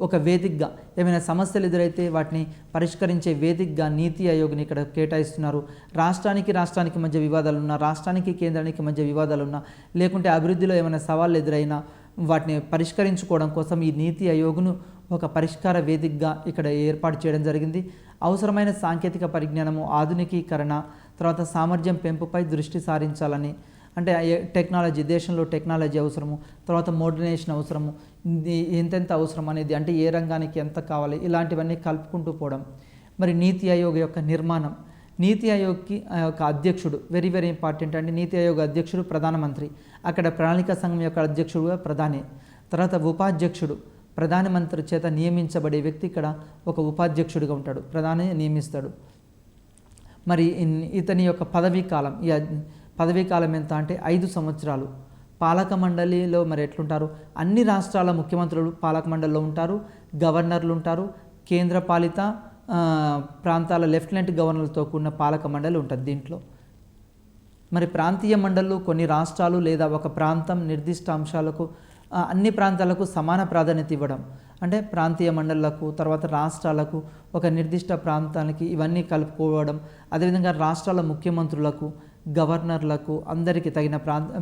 ఒక వేదికగా ఏమైనా సమస్యలు ఎదురైతే వాటిని పరిష్కరించే వేదికగా నీతి ఆయోగ్ని ఇక్కడ కేటాయిస్తున్నారు. రాష్ట్రానికి మధ్య వివాదాలున్నా, రాష్ట్రానికి కేంద్రానికి మధ్య వివాదాలున్నా, లేకుంటే అభివృద్ధిలో ఏమైనా సవాళ్ళు ఎదురైనా వాటిని పరిష్కరించుకోవడం కోసం ఈ నీతి ఆయోగ్ను ఒక పరిష్కార వేదికగా ఇక్కడ ఏర్పాటు చేయడం జరిగింది. అవసరమైన సాంకేతిక పరిజ్ఞానము, ఆధునికీకరణ, తర్వాత సామర్థ్యం పెంపుపై దృష్టి సారించాలని, అంటే టెక్నాలజీ, దేశంలో టెక్నాలజీ అవసరము, తర్వాత మోడర్నైజేషన్ అవసరము, ఎంతెంత అవసరం అనేది, అంటే ఏ రంగానికి ఎంత కావాలి, ఇలాంటివన్నీ కలుపుకుంటూ పోవడం. మరి నీతి ఆయోగ్ యొక్క నిర్మాణం, నీతి ఆయోగ్కి యొక్క అధ్యక్షుడు వెరీ వెరీ ఇంపార్టెంట్ అండి. నీతి ఆయోగ్ అధ్యక్షుడు ప్రధానమంత్రి, అక్కడ ప్రణాళికా సంఘం యొక్క అధ్యక్షుడుగా ప్రధాని, తర్వాత ఉపాధ్యక్షుడు ప్రధానమంత్రి చేత నియమించబడే వ్యక్తి ఇక్కడ ఒక ఉపాధ్యక్షుడిగా ఉంటాడు, ప్రధాని నియమిస్తాడు. మరి ఇతని యొక్క పదవీ కాలం, ఈ పదవీ కాలం ఎంత అంటే 5 సంవత్సరాలు. పాలక మండలిలో మరి ఎట్లుంటారు, అన్ని రాష్ట్రాల ముఖ్యమంత్రులు పాలక మండలిలో ఉంటారు, గవర్నర్లు ఉంటారు, కేంద్రపాలిత ప్రాంతాల లెఫ్టినెంట్ గవర్నర్లతో కూడిన పాలక మండలి ఉంటుంది దీంట్లో. మరి ప్రాంతీయ మండళ్ళు కొన్ని రాష్ట్రాలు లేదా ఒక ప్రాంతం నిర్దిష్ట అంశాలకు అన్ని ప్రాంతాలకు సమాన ప్రాధాన్యత ఇవ్వడం, అంటే ప్రాంతీయ మండళ్లకు తర్వాత రాష్ట్రాలకు ఒక నిర్దిష్ట ప్రాంతానికి ఇవన్నీ కలుపుకోవడం. అదేవిధంగా రాష్ట్రాల ముఖ్యమంత్రులకు, గవర్నర్లకు అందరికీ తగిన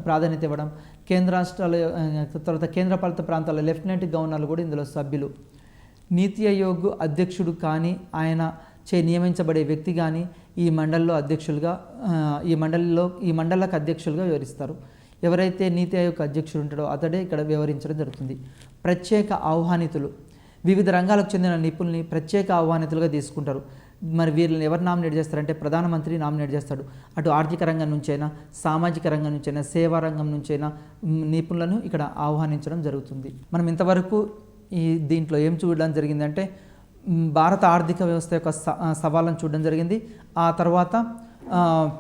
ప్రాధాన్యత ఇవ్వడం. కేంద్ర రాష్ట్రాల తర్వాత కేంద్రపాలిత ప్రాంతాల లెఫ్టినెంట్ గవర్నర్లు కూడా ఇందులో సభ్యులు. నీతి ఆయోగ్ అధ్యక్షుడు కానీ ఆయన నియమించబడే వ్యక్తి కానీ ఈ మండలిలో అధ్యక్షులుగా ఈ మండలకు అధ్యక్షులుగా వివరిస్తారు. ఎవరైతే నీతి ఆయోగ్ అధ్యక్షుడు ఉంటాడో అతడే ఇక్కడ వ్యవహరించడం జరుగుతుంది. ప్రత్యేక ఆహ్వానితులు, వివిధ రంగాలకు చెందిన నిపుణుల్ని ప్రత్యేక ఆహ్వానితులుగా తీసుకుంటారు. మరి వీళ్ళని ఎవరు నామినేట్ చేస్తారంటే ప్రధానమంత్రి నామినేట్ చేస్తాడు. అటు ఆర్థిక రంగం నుంచైనా, సామాజిక రంగం నుంచైనా, సేవా రంగం నుంచైనా నిపుణులను ఇక్కడ ఆహ్వానించడం జరుగుతుంది. మనం ఇంతవరకు దీంట్లో ఏం చూడడం జరిగిందంటే భారత ఆర్థిక వ్యవస్థ యొక్క సవాళ్ళను చూడడం జరిగింది. ఆ తర్వాత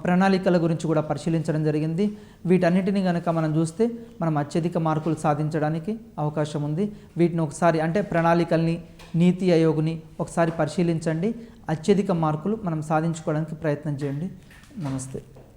ప్రణాళికల గురించి కూడా పరిశీలించడం జరిగింది. వీటన్నిటిని కనుక మనం చూస్తే మనం అత్యధిక మార్కులు సాధించడానికి అవకాశం ఉంది. వీటిని ఒకసారి అంటే ప్రణాళికల్ని, నీతి ఆయోగ్ని ఒకసారి పరిశీలించండి. అత్యధిక మార్కులు మనం సాధించుకోవడానికి ప్రయత్నం చేయండి. నమస్తే.